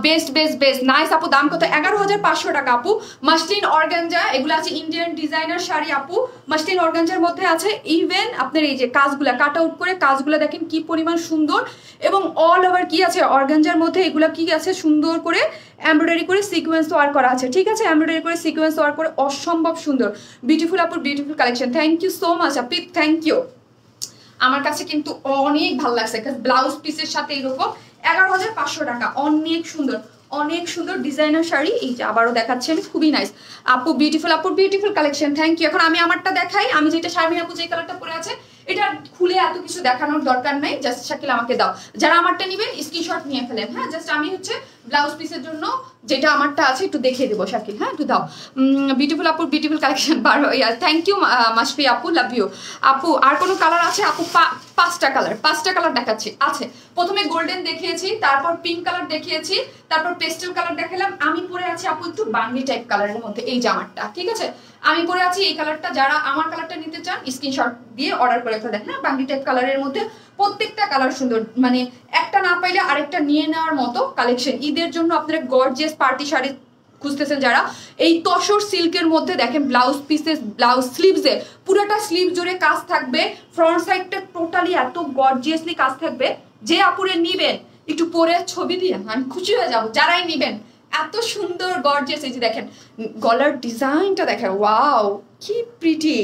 [SPEAKER 2] Best best best nice আপু। দাম কত? 11,500 টাকা আপু। মাসলিন অর্গানজা, এগুলো আছে ইন্ডিয়ান ডিজাইনার শাড়ি আপু। মাসলিন অর্গানজার মধ্যে আছে ইভেন আপনার এই যে কাজগুলা কাট আউট করে কাজগুলা দেখেন কি পরিমাণ সুন্দর, এবং অল ওভার কি আছে অর্গানজার মধ্যে এগুলা কি আছে সুন্দর করে এমব্রয়ডারি করে সিকোয়েন্স ওয়ার্ক করা আছে, ঠিক আছে এমব্রয়ডারি করে সিকোয়েন্স ওয়ার্ক করে অসম্ভব সুন্দর। বিউটিফুল আপুর beautiful collection. Thank you so much আপি, থ্যাংক ইউ। আমার কাছে কিন্তু অনেক ভালো লাগছে, ব্লাউজ পিসের সাথে এরকম 11,500 টাকা, অনেক সুন্দর অনেক সুন্দর ডিজাইনার শাড়ি। এই যে আবারও দেখাচ্ছি আমি, খুবই নাইস আপু। বিউটিফুল আপুর বিউটিফুল কালেকশন, থ্যাংক ইউ। এখন আমি আমারটা দেখাই। আমি যেটা শারমিন আপু যে কালারটা পরে আছে এটা খুলে এত কিছু দেখানোর দরকার নাই, জাস্ট শাকিল আমাকে দাও। যারা আমারটা নেবেন স্ক্রিনশট নিয়ে ফেলেন, হ্যাঁ জাস্ট আমি হচ্ছে ব্লাউজ পিসের জন্য যেটা আমারটা আছে একটু দেখিয়ে দেবো শাকিল, হ্যাঁ একটু দাও। বিউটিফুল আপুর বিউটিফুল কালেকশন 12। থ্যাংক ইউ মাসফি আপু, লাভ ইউ আপু। আর কোনো কালার আছে আপু? 5টা কালার দেখাচ্ছি। আছে প্রথমে গোল্ডেন দেখিয়েছি, তারপর পিঙ্ক কালার দেখিয়েছি, তারপর পেস্টেল কালার দেখালাম। আমি পরে আছি আপু একটু বাঙ্গি টাইপ কালারের মধ্যে, এই জামারটা ঠিক আছে আমি পরে আছি এই কালারটা। যারা আমার কালারটা নিতে চান স্ক্রিনশট দিয়ে অর্ডার করে ফেলেন, হ্যাঁ বাঙ্গি টাইপ কালারের মধ্যে প্রত্যেকটা কালার সুন্দর, মানে একটা না পাইলে আরেকটা নিয়ে নেওয়ার মতো কালেকশন। ঈদের জন্য আপনারা গর্জিয়াস পার্টি শাড়ি খুঁজতেছেন যারা, এই তসর সিল্কের মধ্যে দেখেন ব্লাউজ পিসেস, ব্লাউজ স্লিভসে পুরোটা স্লিভ জুড়ে কাজ থাকবে, ফ্রন্ট সাইডটা টোটালি এত গর্জিয়াসলি কাজ থাকবে। যে আপুরে নিবেন একটু পরে ছবি দিয়ে আমি খুশি হয়ে যাব। যারাই নিবেন এত সুন্দর গর্জিয়াস, এই যে দেখেন গলার ডিজাইনটা দেখেন, ওয়াও কি প্রিটি,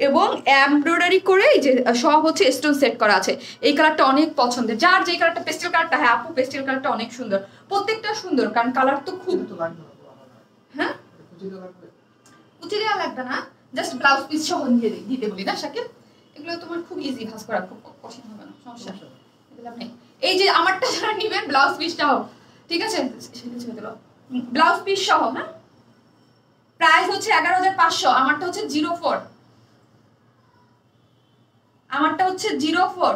[SPEAKER 2] এবং এমব্রয়ডারি করে এই যে সব হচ্ছে স্টোন সেট করা আছে। এই কালারটা অনেক পছন্দের, যার যে কালারটা পেস্টেল কালারটা, হ্যাঁ আপু পেস্টেল কালারটা অনেক সুন্দর, প্রত্যেকটা সুন্দর, কারণ কালার তো খুব। হ্যাঁ কুচি দেওয়া লাগবে না, জাস্ট ব্লাউজ পিস সহ দিয়ে দিতে বলি না শাকিল, এগুলো তোমার খুব ইজি ভাঁজ করা, খুব কঠিন হবে না, সমস্যা নেই। এই যে আমারটা যারা নিবেন ব্লাউজ পিস সহ, ঠিক আছে ব্লাউজ পিস সহ, হ্যাঁ প্রাইস হচ্ছে 11,500। আমারটা হচ্ছে 04, আমারটা হচ্ছে 04।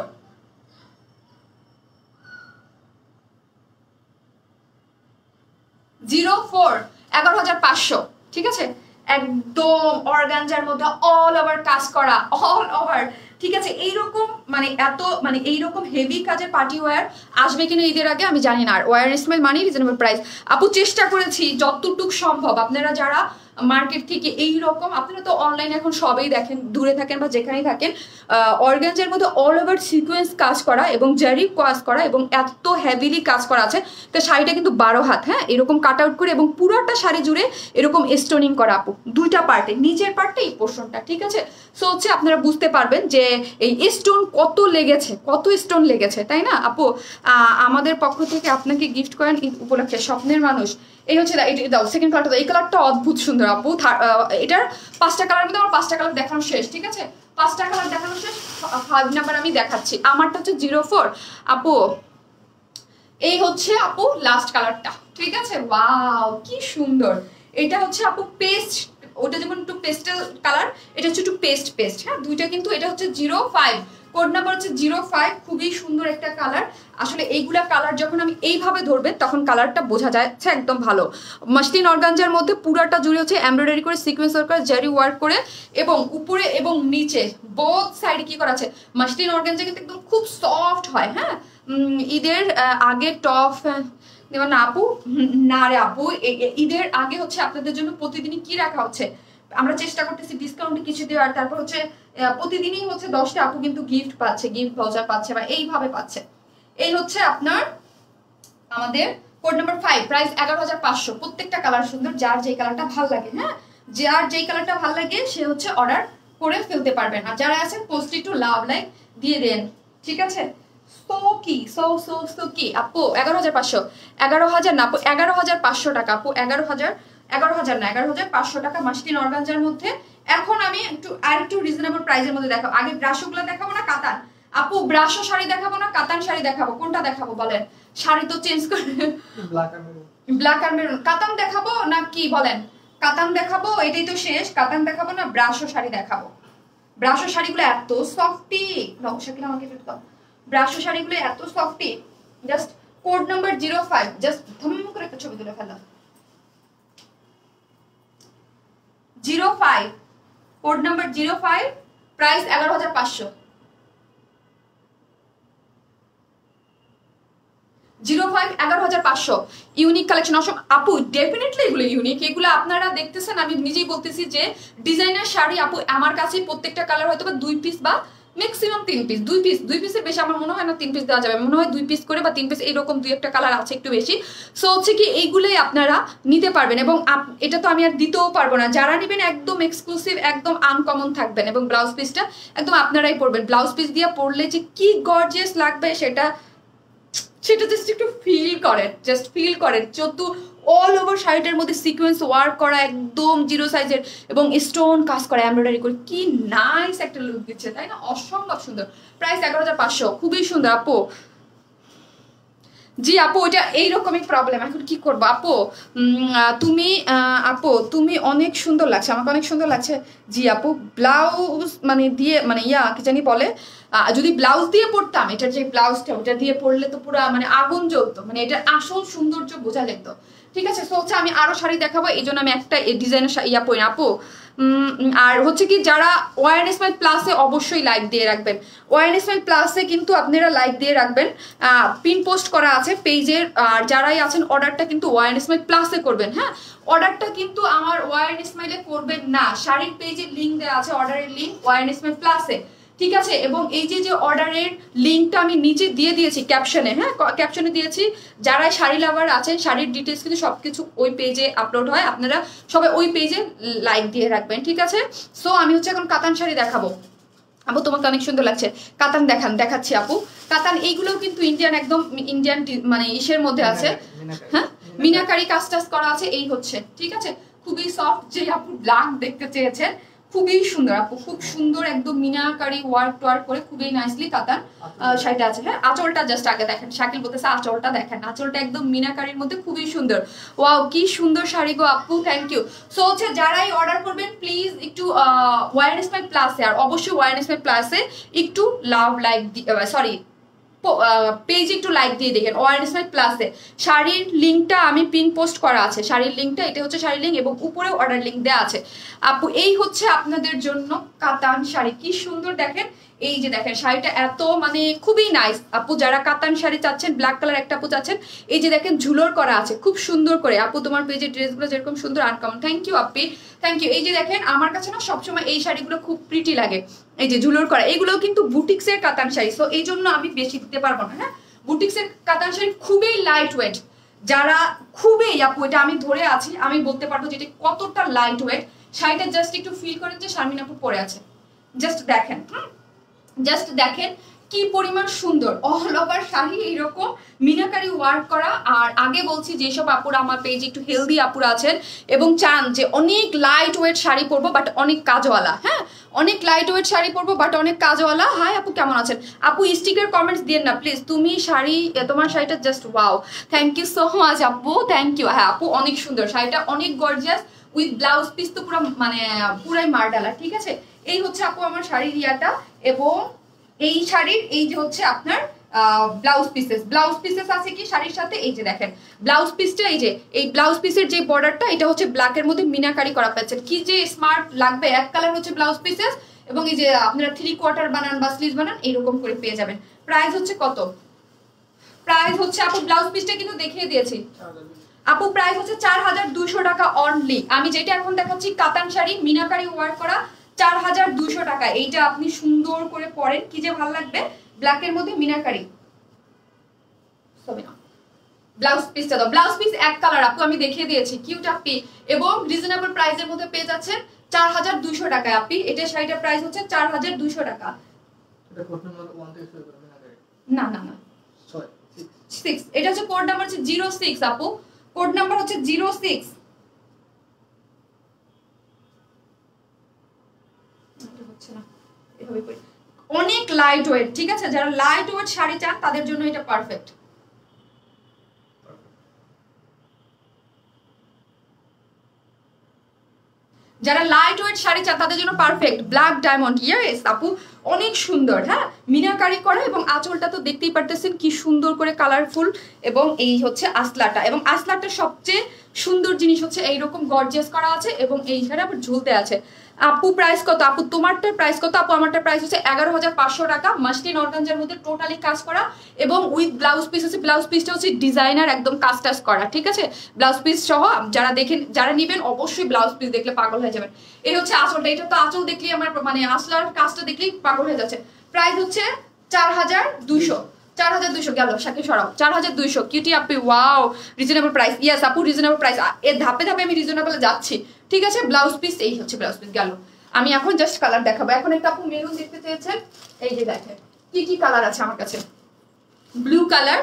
[SPEAKER 2] (04) 11,500, ঠিক আছে একদম অর্গানজার মধ্যে অল ওভার কাজ করা, অল ওভার, ঠিক আছে এইরকম মানে এত মানে এইরকম হেভি কাজের পার্টি ওয়্যার আসবে কিনা ঈদের আগে আমি জানি না। আর ওয়্যার স্মাইল মানি রিজনেবল প্রাইস আপু, চেষ্টা করেছি যতটুক সম্ভব। আপনারা যারা মার্কেট থেকে এই রকম। আপনারা তো অনলাইনে এখন সবেই দেখেন, দূরে থাকেন বা যেখানেই থাকেন, অর্গানজার মধ্যে অল ওভার সিকোয়েন্স কাজ করা এবং জারি কাজ করা এবং এত হেভিলি কাজ করা আছে। তো শাড়িটা কিন্তু 12 হাত, হ্যাঁ, এরকম কাট আউট করে এবং পুরোটা শাড়ি জুড়ে এরকম স্টোনিং করা আপু, দুইটা পার্টে, নিচের পার্টে এই পোর্শনটা, ঠিক আছে। সো হচ্ছে আপনারা বুঝতে পারবেন যে এই স্টোন কত লেগেছে, কত স্টোন লেগেছে, তাই না আপু। আমাদের পক্ষ থেকে আপনাকে গিফট করেন ঈদ উপলক্ষে স্বপ্নের মানুষ। এই হচ্ছে এটা দাও, সেকেন্ড কালারটা দাও। এই কালারটা অদ্ভুত সুন্দর আপু। এটার 5টা কালার মধ্যে আমার 5টা কালার দেখানো শেষ, ঠিক আছে, 5টা কালার দেখানো শেষ। 5 নাম্বার আমি দেখাচ্ছি, আমারটা হচ্ছে 04 আপু। এই হচ্ছে আপু লাস্ট কালারটা, ঠিক আছে। ওয়াও কি সুন্দর। এটা হচ্ছে আপু পেস্ট, ওটা যেমন একটু পেস্টেল কালার, এটা হচ্ছে একটু পেস্ট, হ্যাঁ, দুইটা কিন্তু। এটা হচ্ছে 05, কোড নাম্বার হচ্ছে 05। খুবই সুন্দর একটা কালার। আসলে এইগুলা কালার যখন আমি এইভাবে ধরবেন তখন কালারটা বোঝা যাচ্ছে একদম ভালো। মাসলিন অর্গানজার মধ্যে পুরাটা জুড়ে হচ্ছে এমব্রয়ডারি করে, সিকোয়েন্স ওয়ার্ক করে, জারি ওয়ার্ক করে এবং উপরে এবং নিচে বোথ সাইডে কি করা আছে। মাসলিন অর্গানজা কিন্তু একদম খুব সফট হয়, হ্যাঁ। ঈদের আগে টপ দেবেন না আপু? না রে আপু, ঈদের আগে হচ্ছে আপনাদের জন্য প্রতিদিনই কি রাখা হচ্ছে, আমরা চেষ্টা করতেছি ডিসকাউন্টে কিছু দেওয়ার। তারপর হচ্ছে প্রতিদিনই হচ্ছে 10টা আপু কিন্তু গিফট পাচ্ছে, গিফট ভাউচার পাচ্ছে বা এইভাবে পাচ্ছে। এই হচ্ছে আপনার আমাদের কোড নাম্বার 5, প্রাইস 11,500। প্রত্যেকটা কালার সুন্দর, যার যেই কালারটা ভালো লাগে, হ্যাঁ, যার যেই কালারটা ভালো লাগে সে হচ্ছে অর্ডার করে ফেলতে পারবেন। আর যারা আছেন পোস্ট একটু লাভ লাইক দিয়ে দেন, ঠিক আছে। সো কি আপু 11,500, 11,000 না আপু, 11,500 টাকা আপু, 11,000 না 11,500 টাকা মাসলিন অর্গানজার মধ্যে। এখন আমি একটু রিজনেবল প্রাইসের মধ্যে দেখাবো। আগে ব্রাশোগুলো দেখাবো না কাতান আপু, ব্রাশো শাড়ি দেখাবো না কাতান শাড়ি দেখাবো, কোনটা দেখাবো বলেন? শাড়ি তো চেঞ্জ করে, ব্ল্যাক আর মেরুন। কাতান দেখাবো না কি বলেন? কাতান দেখাবো, এটাই তো শেষ। কাতান দেখাবো না ব্রাশো শাড়ি দেখাবো? ব্রাশো শাড়িগুলো এত সফটি, নকশাগুলো আমাকে একটু দাও। ব্রাশো শাড়িগুলো এত সফটি, জাস্ট কোড নাম্বার 05, জাস্ট ধম করে একটা ছবি তুলে ফেলা। 05, code number 05, price 11,500। 05, 11,500। Unique collection আপু, ডেফিনেটলি এগুলো ইউনিক। এগুলো আপনারা দেখতেছেন, আমি নিজেই বলতেছি যে ডিজাইনার শাড়ি আপু আমার কাছে প্রত্যেকটা কালার হয়তো বা 2 পিস বা ম্যাক্সিমাম 3 পিস, 2 পিসের বেশি আমার মনে হয় না 3 পিস দেওয়া যাবে, মনে হয় 2 পিস করে বা 3 পিস এরকম 2-একটা কালার আছে একটু বেশি। সো হচ্ছে কি এইগুলোই আপনারা নিতে পারবেন এবং এটা তো আমি আর দিতেও পারবো না। যারা নেবেন একদম এক্সক্লুসিভ, একদম আনকমন থাকবেন এবং ব্লাউজ পিসটা একদম আপনারাই পরবেন। ব্লাউজ পিস দিয়ে পরলে যে কি গর্জিয়াস লাগবে সেটা জাস্ট একটু ফিল করেন। অল ওভার শাড়িটার মধ্যে সিকোয়েন্স ওয়ার্ক করা, একদম 0 সাইজের এবং স্টোন কাজ করা, এমব্রয়ডারি করে, কি নাইস একটা লুক দিচ্ছে, তাই না? অসম্ভব সুন্দর। প্রাইস 11,500, খুবই সুন্দর আপু। জি আপু, ওইটা এইরকমই প্রবলেম। এখন কি করবো আপু? তুমি অনেক সুন্দর লাগছে, আমাকে অনেক সুন্দর লাগছে। জি আপু, ব্লাউজ মানে দিয়ে মানে কি জানি বলে, যদি ব্লাউজ দিয়ে পড়তাম, এটার যে ব্লাউজটা ওটা দিয়ে পড়লে তো পুরো মানে আগুন জ্বলতো, মানে এটার আসল সৌন্দর্য বোঝা যেত, ঠিক আছে। সো হচ্ছে আমি আরো শাড়ি দেখাবো, এই জন্য আমি একটা ডিজাইনের পরি আপু। আর হচ্ছে কি যারা ওয়ান স্মাইল প্লাসে অবশ্যই লাইক দিয়ে রাখবেন। ওয়ান স্মাইল প্লাসে কিন্তু আপনারা লাইক দিয়ে রাখবেন, পিন পোস্ট করা আছে পেজের। আর যারাই আছেন অর্ডারটা কিন্তু ওয়ান স্মাইল প্লাসে করবেন, হ্যাঁ, অর্ডারটা কিন্তু আমার ওয়ান স্মাইলে করবেন না। শাড়ির পেজের লিঙ্ক দেওয়া আছে, অর্ডারের লিঙ্ক ওয়ান স্মাইল প্লাসে, ঠিক আছে। এবং এই যে অর্ডারের লিঙ্কটা আমি নিচে দিয়ে দিয়েছি ক্যাপশনে, হ্যাঁ, ক্যাপশনে দিয়েছি। যারা শাড়ি লাভার আছেন, শাড়ির ডিটেলস কিন্তু সবকিছু ওই পেজে আপলোড হয়, আপনারা সবাই ওই পেজে লাইক দিয়ে রাখবেন, ঠিক আছে। সো আমি হচ্ছে এখন কাতান শাড়ি দেখাবো। আপু তোমাকে অনেক সুন্দর লাগছে, কাতান দেখাচ্ছি আপু। কাতান এইগুলোও কিন্তু একদম ইন্ডিয়ান মানে ইসের মধ্যে আছে, হ্যাঁ, মিনাকারি কাজ টাজ করা আছে। এই হচ্ছে, ঠিক আছে, খুবই সফট। যে আপু ব্ল্যাক দেখতে চেয়েছেন, খুবই সুন্দর আপু, খুব সুন্দর একদম মিনাকারি ওয়ার্ক করে খুবই নাইসলি কাতান শাড়িটা আছে, হ্যাঁ। আঁচলটা জাস্ট আগে দেখেন, শাকিল বলতেছে আঁচলটা দেখেন, আঁচলটা একদম মিনাকারির মধ্যে খুবই সুন্দর। ওয়াও কি সুন্দর শাড়ি গো আপু, থ্যাংক ইউ। সো হচ্ছে যারাই অর্ডার করবেন প্লিজ একটু ওয়ান স্মাইল প্লাসে, আর অবশ্যই ওয়ান স্মাইল প্লাসে একটু পেজে একটু লাইক দিয়ে দেখেন। ওয়ান স্মাইল প্লাসে শাড়ির লিঙ্কটা আমি পিন পোস্ট করা আছে, শাড়ির লিঙ্কটা, এটা হচ্ছে শাড়ির লিঙ্ক এবং উপরেও অর্ডার লিঙ্ক দেওয়া আছে আপু। এই হচ্ছে আপনাদের জন্য কাতান শাড়ি, কি সুন্দর দেখেন। এই যে দেখেন শাড়িটা এত মানে খুবই নাইস আপু, যারা কাতান শাড়ি চাচ্ছেন, ব্ল্যাক কালার একটা আপু চাচ্ছেন, এই যে দেখেন ঝুলোর করা আছে খুব সুন্দর করে। আপু তোমার পেজের ড্রেসগুলো যেরকম সুন্দর uncommon, thank you Api, thank you. এই যে দেখেন আমার কাছে না সবসময় এই শাড়িগুলো খুব প্রিটি লাগে, এই যে ঝুলোর করা, এগুলোও কিন্তু বুটিক্সের কাতান শাড়ি, সো এই জন্য আমি বেশি দিতে পারবো না। হ্যাঁ, বুটিক্সের কাতান শাড়ি খুবই লাইট ওয়েট, যারা খুবই আপু, এটা আমি ধরে আছি, আমি বলতে পারবো যে এটা কতটা লাইট ওয়েট। শাড়িটা জাস্ট একটু ফিল করেন যে শারমিন আপু পরে আছে, জাস্ট দেখেন, জাস্ট দেখেন কি পরিমাণ সুন্দর। অল ওভার শাড়ি এইরকম মিনাকারি ওয়ার্ক করা। আর আগে বলছি যেসব আপুরা আমার পেজে একটু হেলদি আপুরা আছেন এবং চান যে অনেক লাইট ওয়েট শাড়ি পরবো বাট অনেক কাজওয়ালা, হ্যাঁ অনেক লাইট ওয়েট শাড়ি পরবো বাট অনেক কাজওয়ালা। হাই আপু কেমন আছেন? আপু স্টিকার কমেন্টস দিয়েন না প্লিজ, তুমি শাড়ি, তোমার শাড়িটা just wow, thank you so much আপু, থ্যাংক ইউ। হ্যাঁ আপু অনেক সুন্দর শাড়িটা, অনেক গর্জিয়াস উইথ ব্লাউজ পিস তো পুরো মানে পুরাই মারডালা, ঠিক আছে। এই হচ্ছে আপু আমার শাড়ির ইয়াটা, এবং এই শাড়ির এই যে হচ্ছে আপনার ব্লাউজ পিসেস আছে কি শাড়ির সাথে, এই যে দেখেন ব্লাউজ পিসটা, এই যে এই ব্লাউজ পিসের যে বর্ডারটা এটা হচ্ছে ব্ল্যাকের মধ্যে মিনাকারি করা পাচ্ছেন, কি যে স্মার্ট লাগবে। এক কালার হচ্ছে ব্লাউজ পিসেস, এবং এই যে আপনারা 3/4 বানান বা স্লিভ বানান এইরকম করে পেয়ে যাবেন। প্রাইস হচ্ছে কত? প্রাইস হচ্ছে আপু ব্লাউজ পিসটা কিন্তু দেখিয়ে দিয়েছি আপু, প্রাইস হচ্ছে 4200 টাকা অনলি। আমি যেটা এখন দেখাচ্ছি কাতান শাড়ি মিনাকারি ওয়ার্ক করা 4200 টাকা। এইটা আপনি সুন্দর করে পরেন, কি যে ভালো লাগবে, ব্ল্যাকের মধ্যে মিনাকারি। ব্লাউজ পিসটা দাও, ব্লাউজ পিস এক কালার আপু আমি দেখিয়ে দিয়েছি, কিউট আপি, এবং রিজনেবল প্রাইসের মধ্যে পেয়ে যাচ্ছেন 4200 টাকায় আপি। এটা শাড়িটার প্রাইস হচ্ছে 4200 টাকা। না না না 6, এটা হচ্ছে কোড নাম্বার হচ্ছে 06 আপু, কোড নাম্বার হচ্ছে 06। অনেক লাইট ওয়েট, ঠিক আছে, যারা লাইট ওয়েট শাড়ি চান তাদের জন্য এটা পারফেক্ট। যারা লাইট ওয়েট শাড়ি চান তাদের জন্য পারফেক্ট। ব্ল্যাক ডায়মন্ড, ইয়েস আপু অনেক সুন্দর, হ্যাঁ মিনাকারি করা, এবং আঁচলটা তো দেখতেই পারতেছেন কি সুন্দর করে কালারফুল, এবং এই হচ্ছে আসলাটা, এবং আসলাটা সবচেয়ে সুন্দর জিনিস হচ্ছে এইরকম গর্জিয়াস করা আছে, এবং এইখানে আবার ঝুলতে আছে। আপু প্রাইস কত? আপু তোমারটার প্রাইস কত? আপু আমারটার প্রাইস হচ্ছে 11500 টাকা, মাসলিন অর্গানজার মধ্যে টোটালি কাজ করা, এবং উইথ ব্লাউজ পিস আছে। ব্লাউজ পিসটা হচ্ছে ডিজাইনার একদম কাজ টাজ করা, ঠিক আছে, ব্লাউজ পিস সহ। যারা দেখেন, যারা নিবেন অবশ্যই ব্লাউজ পিস দেখলে পাগল হয়ে যাবেন। এই হচ্ছে আঁচলটা, এটা তো আঁচল দেখলেই আমার মানে আসলার কাজটা দেখলেই পাগল হয়ে যাচ্ছে। প্রাইস হচ্ছে 4200, 4200 গেল, সাথে সরাও 4200। কিউটি আপি ওয়াও, রিজনেবল প্রাইস, ইয়েস আপু রিজনেবল প্রাইস। এর ধাপে ধাপে আমি রিজনেবলে যাচ্ছি, ঠিক আছে। ব্লাউজ পিস, এই হচ্ছে ব্লাউজ পিস গেল। আমি এখন জাস্ট কালার দেখাবো। এখন একটা আপু মেরুন দেখতে চেয়েছেন, এই যে দেখেন কি কি কালার আছে আমার কাছে, ব্লু কালার,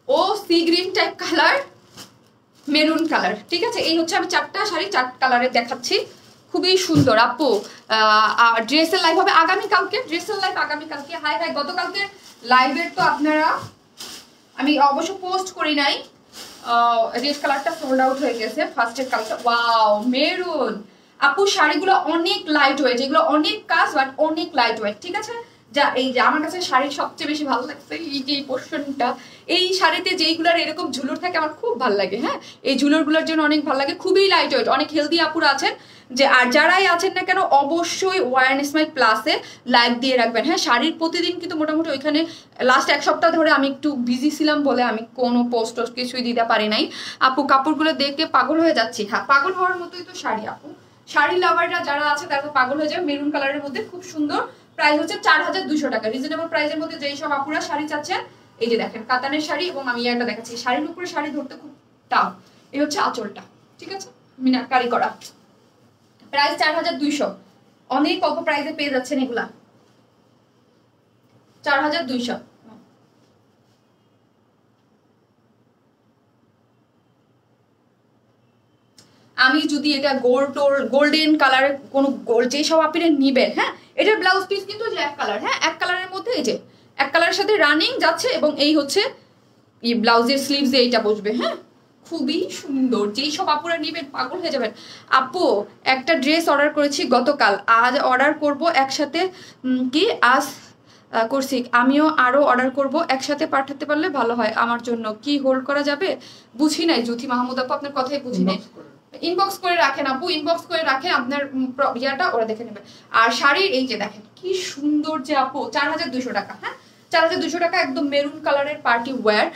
[SPEAKER 2] ও sea green type colour, maroon colour, ঠিক আছে। এই হচ্ছে আমি 4টা শাড়ি 4 কালারের দেখাচ্ছি, খুবই সুন্দর আপু। ড্রেসের লাইভ হবে আগামীকালকে, ড্রেসের লাইভ আগামীকালকে। হাই হাই, গতকালকে লাইভের তো আপনারা, আমি অবশ্য পোস্ট করি নাই, রেড কালারটা সোল্ড আউট হয়ে গেছে, ফার্স্টের কালারটা। ওয়াও মেরুন আপু, শাড়িগুলো অনেক লাইট ওয়েট, এগুলো অনেক কাজ বাট অনেক লাইট ওয়েট, ঠিক আছে। যা এই যে আমার কাছে শাড়ির সবচেয়ে বেশি ভালো লাগছে এই যে এই পোর্শনটা, এই শাড়িতে যেইগুলোর এরকম ঝুলুর থাকে আমার খুব ভালো লাগে। হ্যাঁ, এই ঝুলুরগুলোর জন্য অনেক ভালো লাগে, খুবই লাইট ওয়েট, অনেক হেলদি আপুরা আছেন যে, আর যারাই আছেন না কেন অবশ্যই ওয়ার স্মাইল প্লাসে লাইভ দিয়ে রাখবেন। হ্যাঁ, শাড়ির প্রতিদিন কিন্তু মোটামুটি ওইখানে লাস্ট 1 সপ্তাহ ধরে আমি একটু বিজি ছিলাম বলে আমি কোনো পোস্ট কিছুই দিতে পারি নাই। আপু কাপড়গুলো দেখে পাগল হয়ে যাচ্ছি। হ্যাঁ, পাগল হওয়ার মতোই তো শাড়ি আপু, শাড়ি লাভাররা যারা আছে তারা তো পাগল হয়ে যাবে। মেরুন কালারের মধ্যে খুব সুন্দর, প্রাইস হচ্ছে 4200 টাকা। রিজনেবল প্রাইসের মধ্যে যেই সব আপুরা শাড়ি চাচ্ছেন, এই যে দেখেন কাতানের শাড়ি, এবং আমি একটা দেখাচ্ছি শাড়ির উপরে শাড়ি ধরতে খুব টাফ। এই হচ্ছে আঁচলটা, ঠিক আছে, মিনাকারি করা, প্রাইস 4200। অনেক অল্প প্রাইসে পেয়ে যাচ্ছেন এগুলা, 4200। আমি যদি এটা গোল্ডেন কালারের কোনো যে সব আপনি নিবেন, হ্যাঁ এটার ব্লাউজ পিস কিন্তু যে এক কালার, হ্যাঁ এক কালারের মধ্যে, এই যে এক কালারের সাথে রানিং যাচ্ছে, এবং এই হচ্ছে এই ব্লাউজের স্লিভস এইটা বসবে। হ্যাঁ, খুবই সুন্দর, যেই সব আপুরা নিবেন পাগল হয়ে যাবেন। আপু একটা ড্রেস অর্ডার করেছি গতকাল, আজ অর্ডার করব একসাথে, কি আজ করছি, আমিও আরো অর্ডার করব, একসাথে পাঠাতে পারলে ভালো হয় আমার জন্য, কি হোল্ড করা যাবে? বুঝি নাই জ্যোতি মাহমুদ আপু, আপনার কথাই বুঝি নাই। ইনবক্স করে রাখেন আপু, ইনবক্স করে রাখেন আপনার ইয়াটা, ওরা দেখে নেবে। আর শাড়ির এই যে দেখেন কি সুন্দর যে আপু, 4200 টাকা। হ্যাঁ 4200 টাকা, একদম মেরুন কালারের পার্টি ওয়্যার।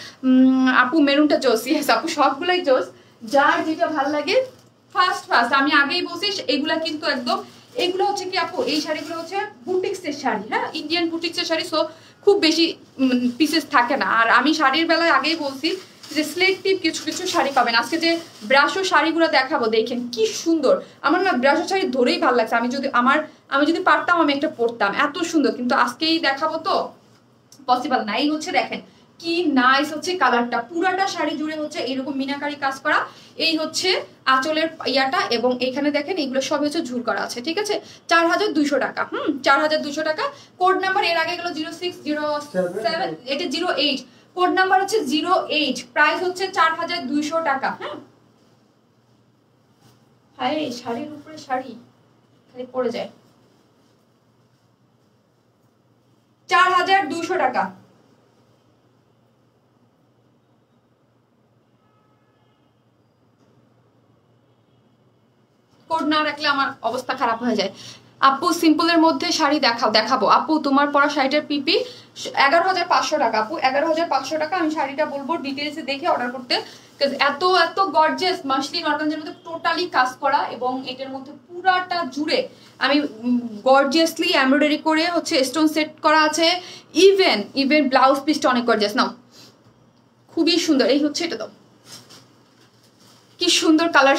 [SPEAKER 2] আপু মেরুনটা জোস, ইয়েস আপু সবগুলাই জোস, যার যেটা ভালো লাগে ফার্স্ট আমি আগেই বলছি এগুলা কিন্তু একদম, এগুলো হচ্ছে কি আপু, এই শাড়িগুলো হচ্ছে বুটিক্সের শাড়ি, হ্যাঁ ইন্ডিয়ান বুটিক্সের শাড়ি, সো খুব বেশি পিসেস থাকে না। আর আমি শাড়ির বেলায় আগেই বলছি যে সিলেক্টিভ কিছু কিছু শাড়ি পাবেন। আজকে যে ব্রাশো শাড়িগুলো দেখাবো, দেখেন কি সুন্দর। আমার না ব্রাশো শাড়ি ধরেই ভালো লাগছে, আমি যদি পারতাম আমি একটা পরতাম, এত সুন্দর। কিন্তু আজকেই দেখাবো তো পসিবল না। এই হচ্ছে দেখেন কি নাইস হচ্ছে কালারটা, পুরাটা শাড়ি জুড়ে হচ্ছে এরকম মিনাকারি কাজ করা। এই হচ্ছে আঁচলের ইয়াটা, এবং এখানে দেখেন এগুলো সব হচ্ছে ঝুল করা আছে, ঠিক আছে। 4200 টাকা, 4200 টাকা। কোড নাম্বার এর আগে গেল 0607, এটা 08, কোড নাম্বার হচ্ছে 08, প্রাইস হচ্ছে 4200 টাকা। হ্যাঁ হায় শাড়ির উপরে শাড়ি খালি পড়ে যায়। 4200 টাকা। কোড না রাখলে আমার অবস্থা খারাপ হয়ে যায়। আপু সিম্পলের মধ্যে শাড়ি দেখাবো। আপু তোমার পরা শাড়িটার পিপি 11500 টাকা। আপু 11500 টাকা। আমি শাড়িটা বলবো ডিটেলসে দেখে অর্ডার করতে, এত এত গর্জিয়াস মাসলিন অর্গানজার মধ্যে টোটালি কাজ করা, এবং এটার মধ্যে পুরাটা জুড়ে আমি গর্জিয়াসলি এমব্রয়ডারি করে হচ্ছে স্টোন সেট করা আছে। ইভেন ব্লাউজ পিসটা অনেক গর্জিয়াস, নাও খুবই সুন্দর। এই হচ্ছে এটা, তো কি সুন্দর কালার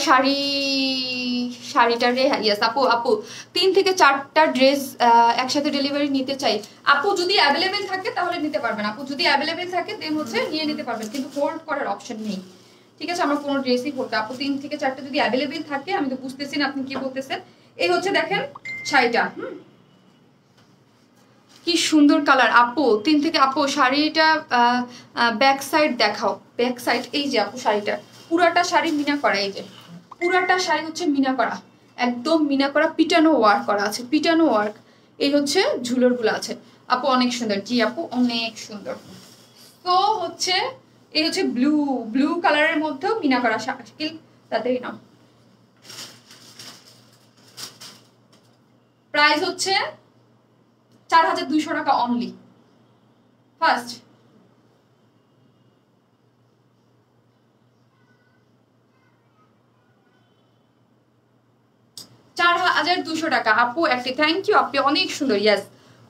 [SPEAKER 2] শাড়িটার রে। ইয়েস আপু 3 থেকে 4টা ড্রেস একসাথে ডেলিভারি নিতে চাই। আপু যদি অ্যাভেলেবেল থাকে তাহলে নিতে পারবেন। আপু যদি অ্যাভেলেবেল থাকে দেন হচ্ছে নিয়ে নিতে পারবেন, কিন্তু হোল্ড করার অপশন নেই, ঠিক আছে। আমরা কোনো ড্রেসই হোল্ড, আপু 3 থেকে 4টা যদি অ্যাভেলেবেল থাকে, আমি তো বুঝতেছি না আপনি কি বলতেছেন। এই হচ্ছে দেখেন শাড়িটা, কি সুন্দর কালার। আপু 3 থেকে, আপু শাড়িটা ব্যাক সাইড দেখাও, ব্যাক সাইড। এই যে আপু শাড়িটা পুরাটা শাড়ি মিনা করা, এই যে পুরাটা শাড়ি হচ্ছে মিনা করা, একদম মিনা করা, পিটানো ওয়ার্ক করা আছে, পিটানো ওয়ার্ক। এই হচ্ছে ঝুলোর গুলো আছে। আপু অনেক সুন্দর, জি আপু অনেক সুন্দর। তো হচ্ছে এই হচ্ছে ব্লু কালারের মধ্যেও মিনা করা শাকিল, তাতেই নাও। প্রাইস হচ্ছে 4200 টাকা অনলি। ফার্স্ট 4200 টাকা। আপু একটি থ্যাংক ইউ, আপনি অনেক সুন্দর। ইয়াস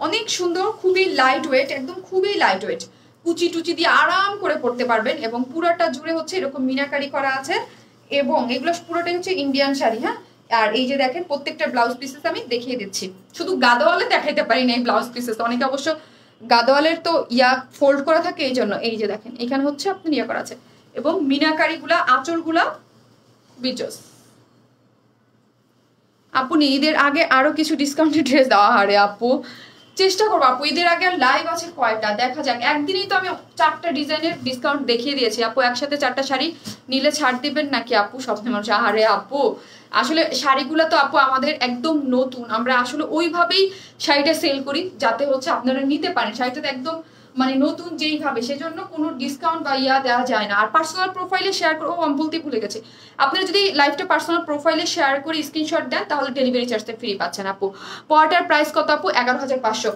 [SPEAKER 2] অনেক সুন্দর, খুবই লাইট ওয়েট, একদম খুবই লাইট ওয়েট, কুচি টুচি দিয়ে আরাম করে পড়তে পারবেন, এবং পুরাটা জুড়ে হচ্ছে এরকম মিনাকারি করা আছে, এবং এগুলো পুরোটাই হচ্ছে ইন্ডিয়ান শাড়ি। হ্যাঁ আর এই যে দেখেন প্রত্যেকটা ব্লাউজ পিসেস আমি দেখিয়ে দিচ্ছি, শুধু গাদোয়ালে দেখাইতে পারি না এই ব্লাউজ পিসেস, অনেকে অবশ্য গাদোয়ালের তো ফোল্ড করা থাকে, এই জন্য এই যে দেখেন এখানে হচ্ছে আপনার করা আছে, এবং মিনাকারি গুলা আঁচলগুলা বিজস। আপু ঈদের আগে আরো কিছু ডিসকাউন্টেড ড্রেস দেওয়া হারে আপু, চেষ্টা করবো আপু। ঈদের আগে আর লাইভ আছে কয়টা, দেখা যাক। একদিনই তো আমি 4টা ডিজাইনের ডিসকাউন্ট দেখিয়ে দিয়েছি আপু। একসাথে 4টা শাড়ি নিলে ছাড় দিবেন নাকি আপু? স্বপ্নে মানুষ, আহারে আপু আসলে শাড়িগুলো তো আপু আমাদের একদম নতুন, আমরা আসলে ওইভাবেই শাড়িটা সেল করি যাতে হচ্ছে আপনারা নিতে পারেন। শাড়িটা একদম মানে নতুন যেইভাবে, সেজন্য কোনো ডিসকাউন্ট বা দেওয়া যায় না। আর পার্সোনাল প্রোফাইলে শেয়ার করে, ও আমি বলতেই ভুলে গেছি, আপনারা যদি লাইভটা পার্সোনাল প্রোফাইলে শেয়ার করে স্ক্রিনশট দেন তাহলে ডেলিভারি চার্জটা ফ্রি পাচ্ছেন আপু। পরটার প্রাইস কত আপু? 11500।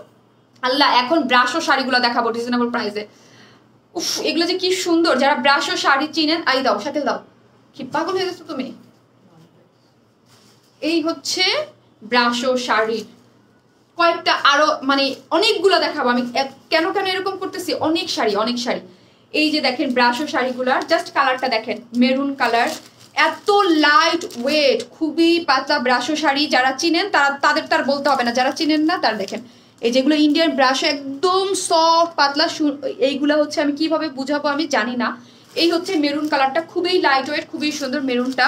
[SPEAKER 2] আল্লাহ এখন ব্রাশো শাড়িগুলো দেখাবো রিজনেবল প্রাইসে। উফ এগুলো যে কি সুন্দর, যারা ব্রাশো শাড়ি চিনেন, আই দাও সাথে দাও, কি পাগল হয়ে গেছো তুমি। এই হচ্ছে ব্রাশো শাড়ির কয়েকটা, আরো মানে অনেকগুলো দেখাবো আমি। কেন এরকম করতেছি, অনেক শাড়ি। এই যে দেখেন ব্রাশো শাড়িগুলার জাস্ট কালারটা দেখেন, মেরুন কালার, এত লাইট ওয়েট, খুবই পাতলা ব্রাশো শাড়ি। যারা চিনেন তাদের তার বলতে হবে না, যারা চিনেন না তার দেখেন এই যেগুলো ইন্ডিয়ান ব্রাশো, একদম সফট পাতলা। এইগুলা হচ্ছে আমি কিভাবে বুঝাবো আমি জানি না। এই হচ্ছে মেরুন কালারটা, খুবই লাইট ওয়েট, খুবই সুন্দর মেরুনটা।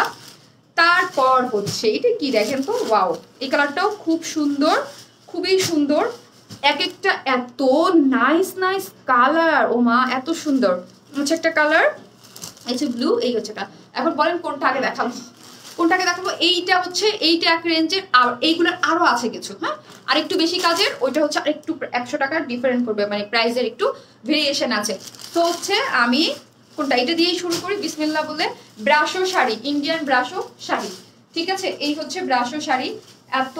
[SPEAKER 2] তারপর হচ্ছে এটা কি দেখেন তো, ওয়াও এই কালারটাও খুব সুন্দর, খুবই সুন্দর। এক একটা এত নাইস কালার, ও মা এত সুন্দর হচ্ছে একটা কালার। এই যে ব্লু, এই হচ্ছে এখন বলেন কোনটা আগে দেখাবো, এইটা হচ্ছে এইটা এক রেঞ্জের, আর এইগুলোর আরো আছে কিছু। হ্যাঁ আর একটু বেশি কাজের, ওইটা হচ্ছে আর একটু 100 টাকা ডিফারেন্ট করবে, মানে প্রাইসের একটু ভেরিয়েশন আছে। তো হচ্ছে আমি কোনটা, এটা দিয়েই শুরু করি বিসমিল্লাহ বলে। Brasso sari, Indian brasso sari, ঠিক আছে। এই হচ্ছে ব্রাশো শাড়ি, এত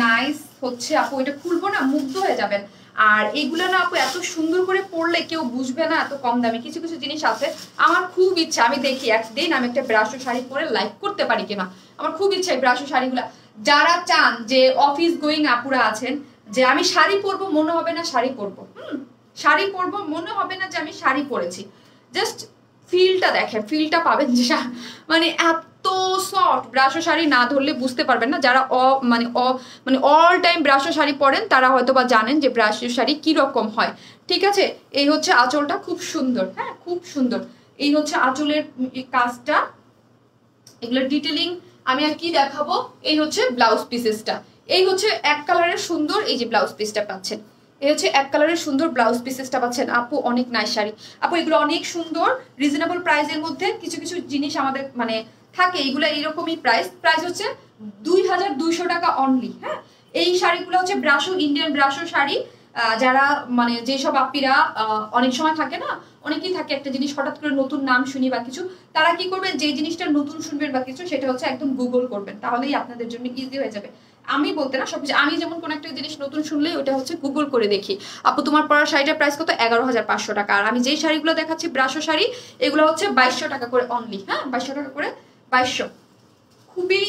[SPEAKER 2] নাইস হচ্ছে আপু এটা খুলবো না, মুগ্ধ হয়ে যাবেন। আর এইগুলো না আপু এত সুন্দর করে পড়লে কেউ বুঝবে না এত কম দামে। কিছু কিছু জিনিস আছে আমার খুব ইচ্ছা, আমি দেখি একদিন আমি একটা ব্রাশো শাড়ি পরে লাইভ করতে পারি কিনা। আমার খুব ইচ্ছা এই ব্রাশো শাড়িগুলা। যারা চান যে অফিস গোয়িং আপুরা আছেন যে আমি শাড়ি পরবো, মনে হবে না শাড়ি পরবো, শাড়ি পরবো মনে হবে না যে আমি শাড়ি পরেছি, জাস্ট ফিলটা দেখেন, ফিলটা পাবেন যে মানে এত সফট। ব্রাশো শাড়ি না ধরলে বুঝতে পারবেন না। যারা মানে অল টাইম ব্রাশো শাড়ি পরেন তারা হয়তো বা জানেন যে ব্রাশো শাড়ি কিরকম হয়। ঠিক আছে, এই হচ্ছে আঁচলটা, খুব সুন্দর, হ্যাঁ খুব সুন্দর। এই হচ্ছে আঁচলের কাজটা, এগুলোর ডিটেলিং আমি আর কি দেখাবো। এই হচ্ছে ব্লাউজ পিসেসটা, এই হচ্ছে এক কালারের সুন্দর, এই যে ব্লাউজ পিসটা পাচ্ছেন, এই হচ্ছে এক কালারের সুন্দর ব্লাউজ পিসেসটা পাচ্ছেন। আপু অনেক নাইস শাড়ি আপু, এগুলো অনেক সুন্দর, রিজনেবল প্রাইসের মধ্যে। কিছু কিছু জিনিস আমাদের মানে থাকে এইগুলো এইরকমই প্রাইস হচ্ছে 2200 টাকা অনলি। হ্যাঁ, এই শাড়িগুলো হচ্ছে ব্রাশো, ইন্ডিয়ান ব্রাশো শাড়ি। যারা মানে যেসব আপিরা অনেক সময় থাকে না, অনেকেই থাকে একটা জিনিস হঠাৎ করে নতুন নাম শুনি বা কিছু, তারা কি করবেন যে জিনিসটা নতুন শুনবেন বা কিছু সেটা হচ্ছে একদম গুগল করবেন, তাহলেই আপনাদের জন্য ইজি হয়ে যাবে। আমি বলতে না সবকিছু, আমি যেমন কোন একটা জিনিস নতুন শুনলেই ওটা হচ্ছে গুগল করে দেখি। আপু তোমার পরা শাড়িটার প্রাইস কত? 11,500 টাকা। আর আমি যেই শাড়িগুলো দেখাচ্ছি ব্রাশো শাড়ি, এগুলো হচ্ছে 2200 টাকা করে অনলি। হ্যাঁ, 2200 টাকা করে, 2200, খুবই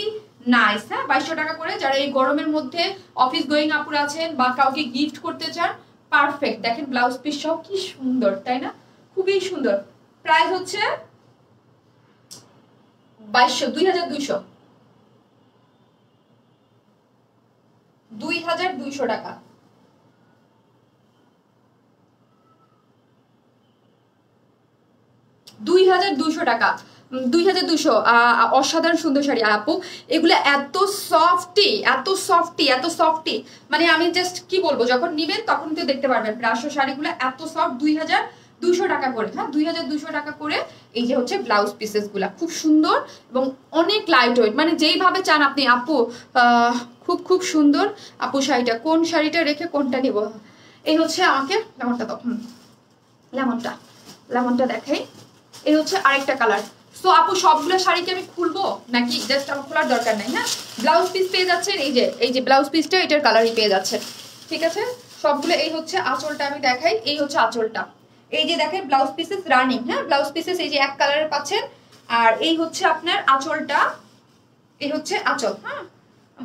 [SPEAKER 2] নাইস। হ্যাঁ, 2200 টাকা করে। যারা এই গরমের মধ্যে অফিস গোয়িং আপুরা আছেন বা কাউকে গিফট করতে চান, পারফেক্ট। দেখেন ব্লাউজ পিস সহ কি সুন্দর, তাই না? খুবই সুন্দর। প্রাইস হচ্ছে 2200, 2200 টাকা। 2200 টাকা, 2200। অসাধারণ সুন্দর শাড়ি আপু, এগুলো এত সফটি, এত সফটি, এত সফটি, মানে আমি জাস্ট কি বলবো, যখন নিবেন তখন তো দেখতে পারবেন ব্রাশো শাড়িগুলো এত সফট। 2200 টাকা করে। হ্যাঁ, 2200 টাকা করে। এই যে হচ্ছে ব্লাউজ পিসেস গুলা খুব সুন্দর এবং অনেক লাইট ওয়েট, মানে যেইভাবে চান আপনি আপু। খুব খুব সুন্দর আপু শাড়িটা। কোন শাড়িটা রেখে কোনটা নিব? এই হচ্ছে আমাকে লেমনটা দাও, লেমনটা দেখাই। এই হচ্ছে আরেকটা কালার। সো আপু সবগুলো শাড়িকে আমি খুলবো নাকি জাস্ট আমার খোলার দরকার নাই? হ্যাঁ, ব্লাউজ পিস পেয়ে যাচ্ছেন, এই যে ব্লাউজ পিসটা এটার কালারই পেয়ে যাচ্ছেন। ঠিক আছে, সবগুলো। এই হচ্ছে আঁচলটা আমি দেখাই, এই হচ্ছে আঁচলটা। এই যে দেখেন ব্লাউজ পিসেস রানিং। হ্যাঁ, ব্লাউজ পিসেস এই যে এক কালারের পাচ্ছেন। আর এই হচ্ছে আপনার আঁচলটা, এই হচ্ছে আঁচল। হ্যাঁ,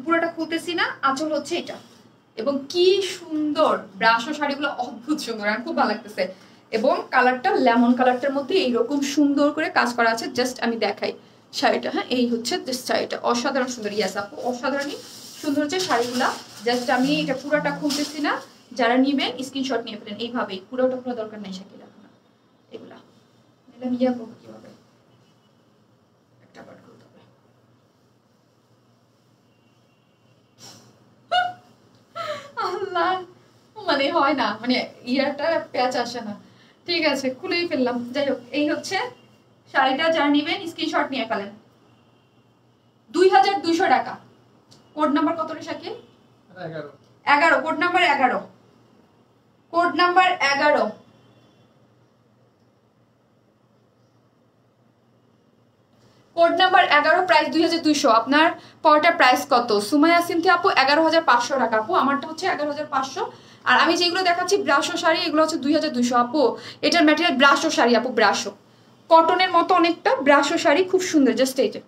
[SPEAKER 2] পুরোটা খুলতেছি না, আঁচল হচ্ছে এটা। এবং কি সুন্দর ব্রাশো শাড়িগুলো, অদ্ভুত সুন্দর, আমার খুব ভালো লাগতেছে। এবং কালারটা লেমন কালারটার মধ্যে এইরকম সুন্দর করে কাজ করা আছে। জাস্ট আমি দেখাই শাড়িটা। হ্যাঁ, এই হচ্ছে জাস্ট শাড়িটা, অসাধারণ সুন্দর। ইয়াস আপু, অসাধারণই সুন্দর হচ্ছে শাড়িগুলা। জাস্ট আমি এটা পুরোটা খুলতেছি না, যারা নিবেন স্ক্রিনশট নিয়ে ফেলেন। এইভাবেই পুরোটা খোলা দরকার নাই শাকিলা, এগুলা নিলাম ইয়া করবো কিভাবে, একটা পার্ট খুলতে হবে। আল্লাহ, মানে হয় না, মানে ইয়ারটা প্যাচ আসে না। ঠিক আছে, খুলেই ফেললাম। যাই হোক, এই হচ্ছে শাড়িটা, যারা নিবেন স্ক্রিনশট নিয়ে ফেলেন। 2200 টাকা। কোড নাম্বার কত রে Shakil? 11। Code number 11, code number 11। Code number 11, price 2200। আপনার পরটার প্রাইস কত? সুমাইয়া সিনথি আপু 11,500 টাকা। আপু আমারটা হচ্ছে 11,500। আর আমি যেগুলো দেখাচ্ছি ব্রাশো শাড়ি, এগুলো হচ্ছে 2200 আপু। এটার ম্যাটেরিয়াল ব্রাশো শাড়ি আপু, ব্রাশো কটনের মতো অনেকটা ব্রাশো শাড়ি, খুব সুন্দর। জাস্ট এই যে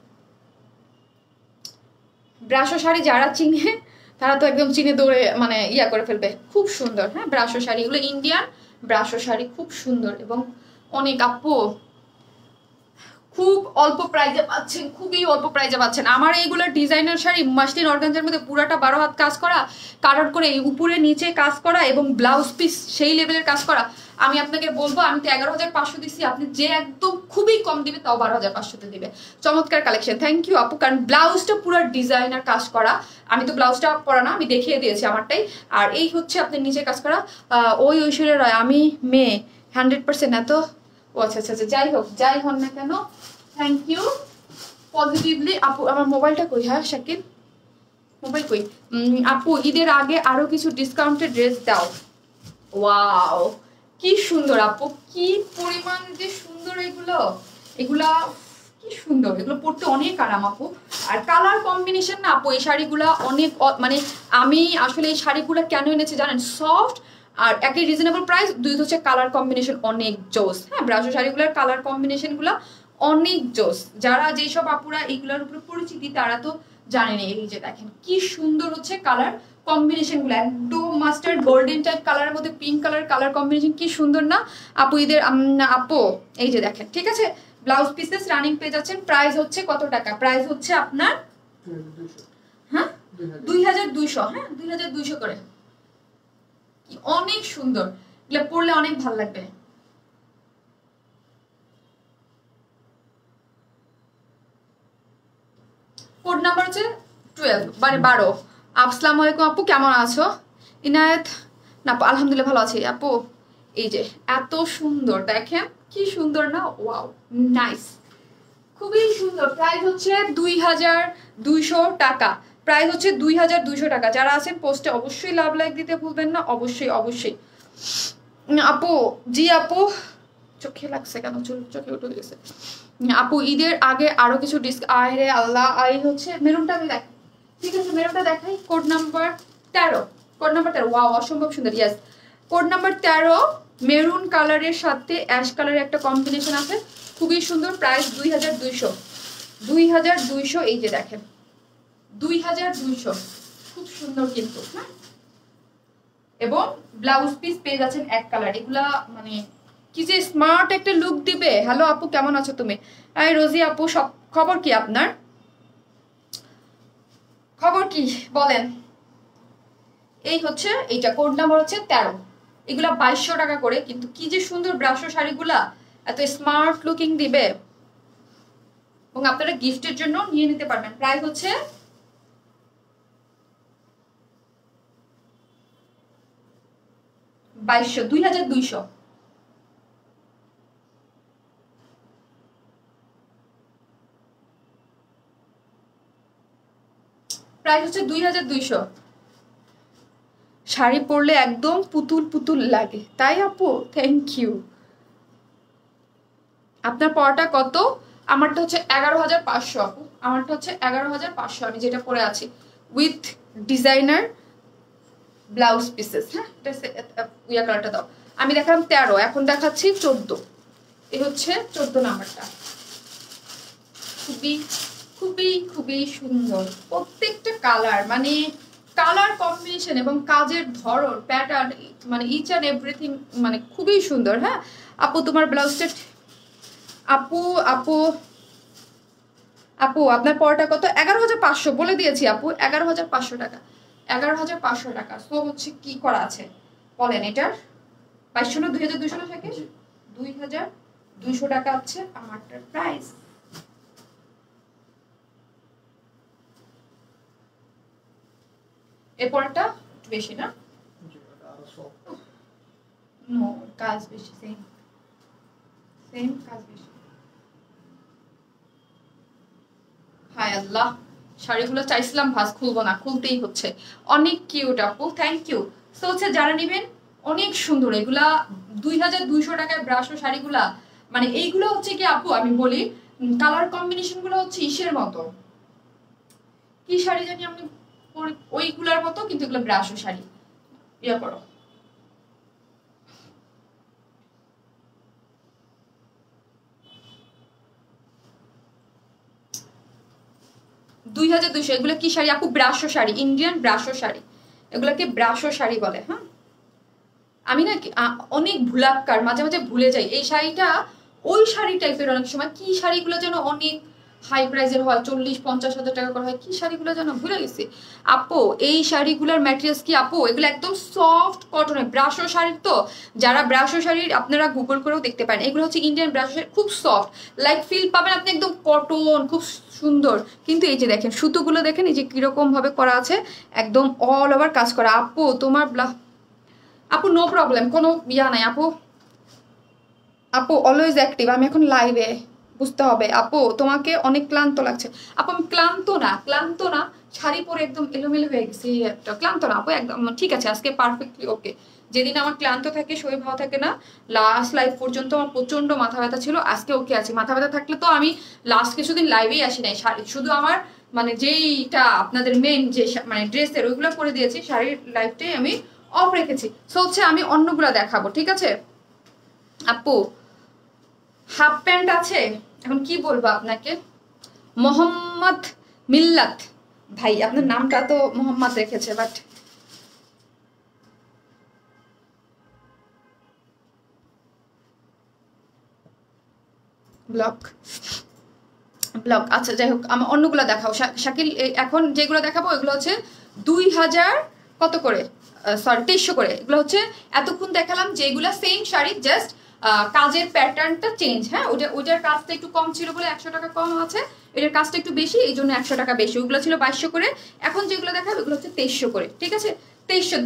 [SPEAKER 2] ব্রাশো শাড়ি যারা চিনে তারা তো একদম চিনে দৌড়ে মানে ইয়া করে ফেলবে। খুব সুন্দর। হ্যাঁ, ব্রাশো শাড়ি, এগুলো ইন্ডিয়ান ব্রাশো শাড়ি, খুব সুন্দর এবং অনেক আপু খুব অল্প প্রাইজে পাচ্ছেন, খুবই অল্প প্রাইজে পাচ্ছেন। আমার এইগুলো ডিজাইনার শাড়ি মাসলিন অর্গানজার মধ্যে পুরাটা 12 হাত কাজ করা, কাটার করে উপরে নিচে কাজ করা এবং ব্লাউজ পিস সেই লেভেলের কাজ করা। আমি আপনাকে বলবো, আমি তো 11,500 দিচ্ছি, আপনি যে একদম খুবই কম দিবে তাও 12,500 দিবে। চমৎকার কালেকশন, থ্যাংক ইউ আপু। কারণ ব্লাউজটা পুরো ডিজাইনার কাজ করা, আমি তো ব্লাউজটা পরা না, আমি দেখিয়ে দিয়েছি আমারটাই। আর এই হচ্ছে আপনার নিচে কাজ করা। ওই ঐশ্বর্যা রায়, আমি মেয়ে 100%। এত ও আচ্ছা আচ্ছা আচ্ছা, যাই হোক, যাই হন না কেন, থ্যাংক ইউ পজিটিভলি আপু। আমার মোবাইলটা কই? হ্যাঁ শাকিব, মোবাইল কই? আপু ঈদের আগে আরো কিছু ডিসকাউন্টেড ড্রেস দাও। ওয়াও, কি সুন্দর আপু, কি পরিমাণ যে সুন্দর এগুলো, এগুলা কি সুন্দর, এগুলো পরতে অনেক আরাম আপু। আর কালার কম্বিনেশন না আপু এই শাড়িগুলা অনেক মানে আমি আসলে এই শাড়িগুলো কেন এনেছি জানেন, সফট আর একই রিজনেবল প্রাইস, দুই হচ্ছে কালার কম্বিনেশন অনেক জোস। হ্যাঁ ব্রাশো শাড়িগুলোর কালার কম্বিনেশন গুলো অনেক জোস। যারা যেসব আপুরা এইগুলোর উপরে পরিচিতি তারা তো জানেন। এই যে দেখেন কি সুন্দর হচ্ছে কালার কম্বিনেশন গুলো, একদম মাস্টার্ড গোল্ডেন টাইপ কালারের মধ্যে পিঙ্ক কালার কম্বিনেশন কি সুন্দর না আপু ঈদের আপু। এই যে দেখেন ঠিক আছে, ব্লাউজ পিসেস রানিং পেয়ে যাচ্ছেন। প্রাইস হচ্ছে কত টাকা? প্রাইস হচ্ছে আপনার হ্যাঁ 2200। হ্যাঁ 2200 করে, কি অনেক সুন্দর, এগুলো পরলে অনেক ভালো লাগবে। কোড নাম্বার হচ্ছে 12 মানে 12। আসসালামু আলাইকুম আপু, কেমন আছো? ইনায়েত না আপু আলহামদুলিল্লাহ ভালো আছি আপু। এই যে এত সুন্দর দেখেন কি সুন্দর না, ওয়াও নাইস, খুবই সুন্দর। প্রাইস হচ্ছে 2200 টাকা। প্রাইস হচ্ছে 2200 টাকা। যারা আছেন পোস্টে অবশ্যই লাভ লাইক দিতে ভুলবেন না, অবশ্যই অবশ্যই। আপু জি আপু, চোখে লাগছে কেন, চোখে উঠে গেছে আপু। ঈদের আগে আরো কিছু আরে আল্লাহ, আই হচ্ছে মেরুনটা আমি দেখ, ঠিক আছে মেরুনটা দেখাই। Code number 13, code number 13, wow অসম্ভব সুন্দর। ইয়েস কোড নাম্বার 13 মেরুন কালারের সাথে অ্যাশ কালারের একটা কম্বিনেশন আছে, খুবই সুন্দর। প্রাইস 2200, 2200। এই যে দেখেন 2200, খুব সুন্দর কিন্তু। হ্যাঁ এবং ব্লাউজ পিস পেয়ে যাচ্ছেন এক কালার। এগুলা মানে কি যে স্মার্ট একটা লুক দিবে। হ্যালো আপু কেমন আছো তুমি? এই রোজি আপু সব খবর কি আপনার? খবর কি বলেন? এই হচ্ছে এইটা কোড নাম্বার হচ্ছে 13। এগুলা 2200 টাকা করে, কিন্তু কি যে সুন্দর ব্রাশো শাড়িগুলা, এত স্মার্ট লুকিং দিবে এবং আপনারা গিফটের জন্য নিয়ে নিতে পারবেন। প্রাইস হচ্ছে 2200। প্রাইস হচ্ছে 2200। শাড়ি পরলে একদম পুতুল পুতুল লাগে, তাই আপু থ্যাংক ইউ। আপনার পরাটা কত? আমারটা হচ্ছে 11500 আপু, আমারটা হচ্ছে 11500 আমি যেটা পরে আছি উইথ ডিজাইনার ব্লাউজ পিসেস। হ্যাঁ ইয়া কালারটা দাও। আমি দেখালাম 13, এখন দেখাচ্ছি 14। এই হচ্ছে 14 নাম্বারটা, খুবই খুবই খুবই সুন্দর প্রত্যেকটা কালার, মানে কালার কম্বিনেশন এবং কাজের ধরন প্যাটার্ন মানে ইচ অ্যান্ড এভরিথিং মানে খুবই সুন্দর। হ্যাঁ আপু তোমার ব্লাউজটা আপু আপু আপু আপনার পরটা কত? 11500 বলে দিয়েছি আপু, 11500 টাকা, 11500 টাকা। সো হচ্ছে কি করা আছে বলেন এটার? 2200 না 2200 না থাকে, 2200 টাকা আছে আমারটার প্রাইস। এরপরটা একটু বেশি না, নো কাজ বেশি, সেম সেম কাজ বেশি। হায় আল্লাহ, শাড়িগুলো চাইছিলাম ভাজ, খুলবো না, খুলতেই হচ্ছে। অনেক কিউট আপু, থ্যাংক ইউ। সো হচ্ছে যারা নেবেন অনেক সুন্দর এগুলা 2200 টাকায় ব্রাশো শাড়িগুলা, মানে এইগুলো হচ্ছে কি আপু আমি বলি কালার কম্বিনেশন গুলো হচ্ছে ইসের মতো, কি শাড়ি জানি আমি ওইগুলার মতো, কিন্তু এগুলো ব্রাশো শাড়ি। ইয়া করো 2200। এগুলো কি শাড়ি আপু? Brasso sari, Indian brasso sari, এগুলোকে ব্রাশো শাড়ি বলে। হ্যাঁ আমি না অনেক ভুলাক্কার, মাঝে মাঝে ভুলে যাই এই শাড়িটা ওই শাড়ি টাইপের। অনেক সময় কি শাড়িগুলো যেন অনেক হাই প্রাইসের হয়, 40-50 হাজার টাকা করে হয়, কি শাড়িগুলো যেন ভুলে গেছি আপু। এই শাড়িগুলোর ম্যাটেরিয়ালস কি আপু? এগুলো একদম সফট কটনের ব্রাশো শাড়ির। তো যারা ব্রাশো শাড়ির আপনারা গুগল করেও দেখতে পারেন, এগুলো হচ্ছে ইন্ডিয়ান ব্রাশো শাড়ি, খুব সফট, লাইক ফিল পাবেন আপনি একদম কটন, খুব সুন্দর। কিন্তু এই যে দেখেন সুতোগুলো দেখেন এই যে কিরকম ভাবে করা আছে, একদম অল ওভার কাজ করা। আপু তোমার আপু নো প্রবলেম, কোনো ইয়া নাই আপু। আপু অলওয়েজ অ্যাক্টিভ, আমি এখন লাইভে, বুঝতে হবে আপু। তোমাকে অনেক ক্লান্ত লাগছে আপু। আমি ক্লান্ত না, ক্লান্ত না, শাড়ি পরে একদম এলোমেলো হয়ে গেছে, একটা ক্লান্ত না আপু একদম ঠিক আছে, আজকে পারফেক্টলি ওকে। যেদিন আমার ক্লান্ত থাকে, শরীর ভালো থাকে না, লাস্ট লাইভ পর্যন্ত আমার প্রচন্ড মাথা ব্যথা ছিল, আজকে ওকে আছে। মাথা ব্যথা থাকলে তো আমি লাস্ট কিছুদিন লাইভেই আসি নাই, শুধু আমার মানে যেইটা আপনাদের মেন যে মানে ড্রেসের ওইগুলো করে দিয়েছি, শাড়ির লাইভটাই আমি অফ রেখেছি। সো হচ্ছে আমি অন্যগুলো দেখাবো, ঠিক আছে আপু। হাফ প্যান্ট আছে, এখন কি বলবো আপনাকে, মোহাম্মদ মিল্লাত ভাই, আপনার নামটা তো মোহাম্মদ রেখেছে, বাট ব্লক ব্লক। আচ্ছা যাই হোক, আমার অন্যগুলো দেখাও শাকিল। এখন যেগুলো দেখাবো ওইগুলো হচ্ছে 2000 কত করে, সরি 2300 করে। এগুলো হচ্ছে এতক্ষণ দেখালাম যেগুলো সেম শাড়ি, জাস্ট কাজের প্যাটার্নটা চেঞ্জ। হ্যাঁ, ওইটার কাজটা একটু কম ছিল বলে 100 টাকা কম আছে, এটার কাজটা একটু বেশি এই জন্য 100 টাকা বেশি। ওইগুলো ছিল 2200 করে, এখন যেগুলো দেখাবো এগুলো হচ্ছে 2300 করে, ঠিক আছে 2300,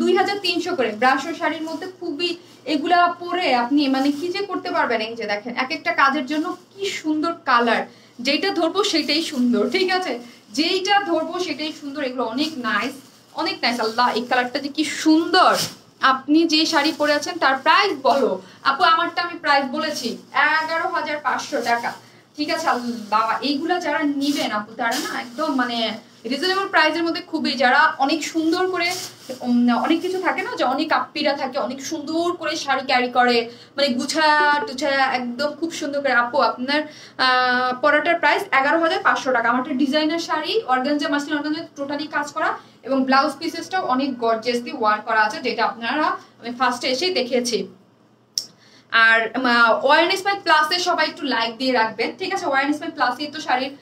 [SPEAKER 2] 2300 করে। ব্রাশো শাড়ির মধ্যে খুবই এগুলা পরে আপনি মানে কি যে করতে পারবেন। এই যে দেখেন এক একটা কাজের জন্য কি সুন্দর কালার, যেইটা ধরবো সেটাই সুন্দর, ঠিক আছে যেইটা ধরবো সেটাই সুন্দর। এগুলো অনেক নাইস, অনেক নাইস। আল্লাহ, এই কালারটা যে কি সুন্দর। আপনি যে শাড়ি পরে আছেন তার প্রাইস বলো আপু। আমারটা আমি প্রাইস বলেছি 11,500 টাকা, ঠিক আছে। বাবা, এইগুলা যারা নিবেন আপু তারা না একদম মানে রিজনেবল প্রাইসের মধ্যে, খুবই যারা অনেক সুন্দর করে, অনেক কিছু থাকে না যে অনেক আপ্পিরা থাকে অনেক সুন্দর করে শাড়ি ক্যারি করে, মানে গুছা টুছা একদম খুব সুন্দর করে। আপু আপনার পরাটার প্রাইস 11,500 টাকা। আমারটা designer sari, organza muslin organza totally কাজ করা, এবং ব্লাউজ পিসেসটাও অনেক গর্জিয়াসলি ওয়ার্ক করা আছে, যেটা আপনারা আমি ফার্স্টে এসেই দেখিয়েছি। আর ওয়ারেন স্মাইল প্লাসে সবাই একটু লাইক দিয়ে রাখবেন, ঠিক আছে। ওয়ারেন স্মাইল প্লাসে তো শাড়ির,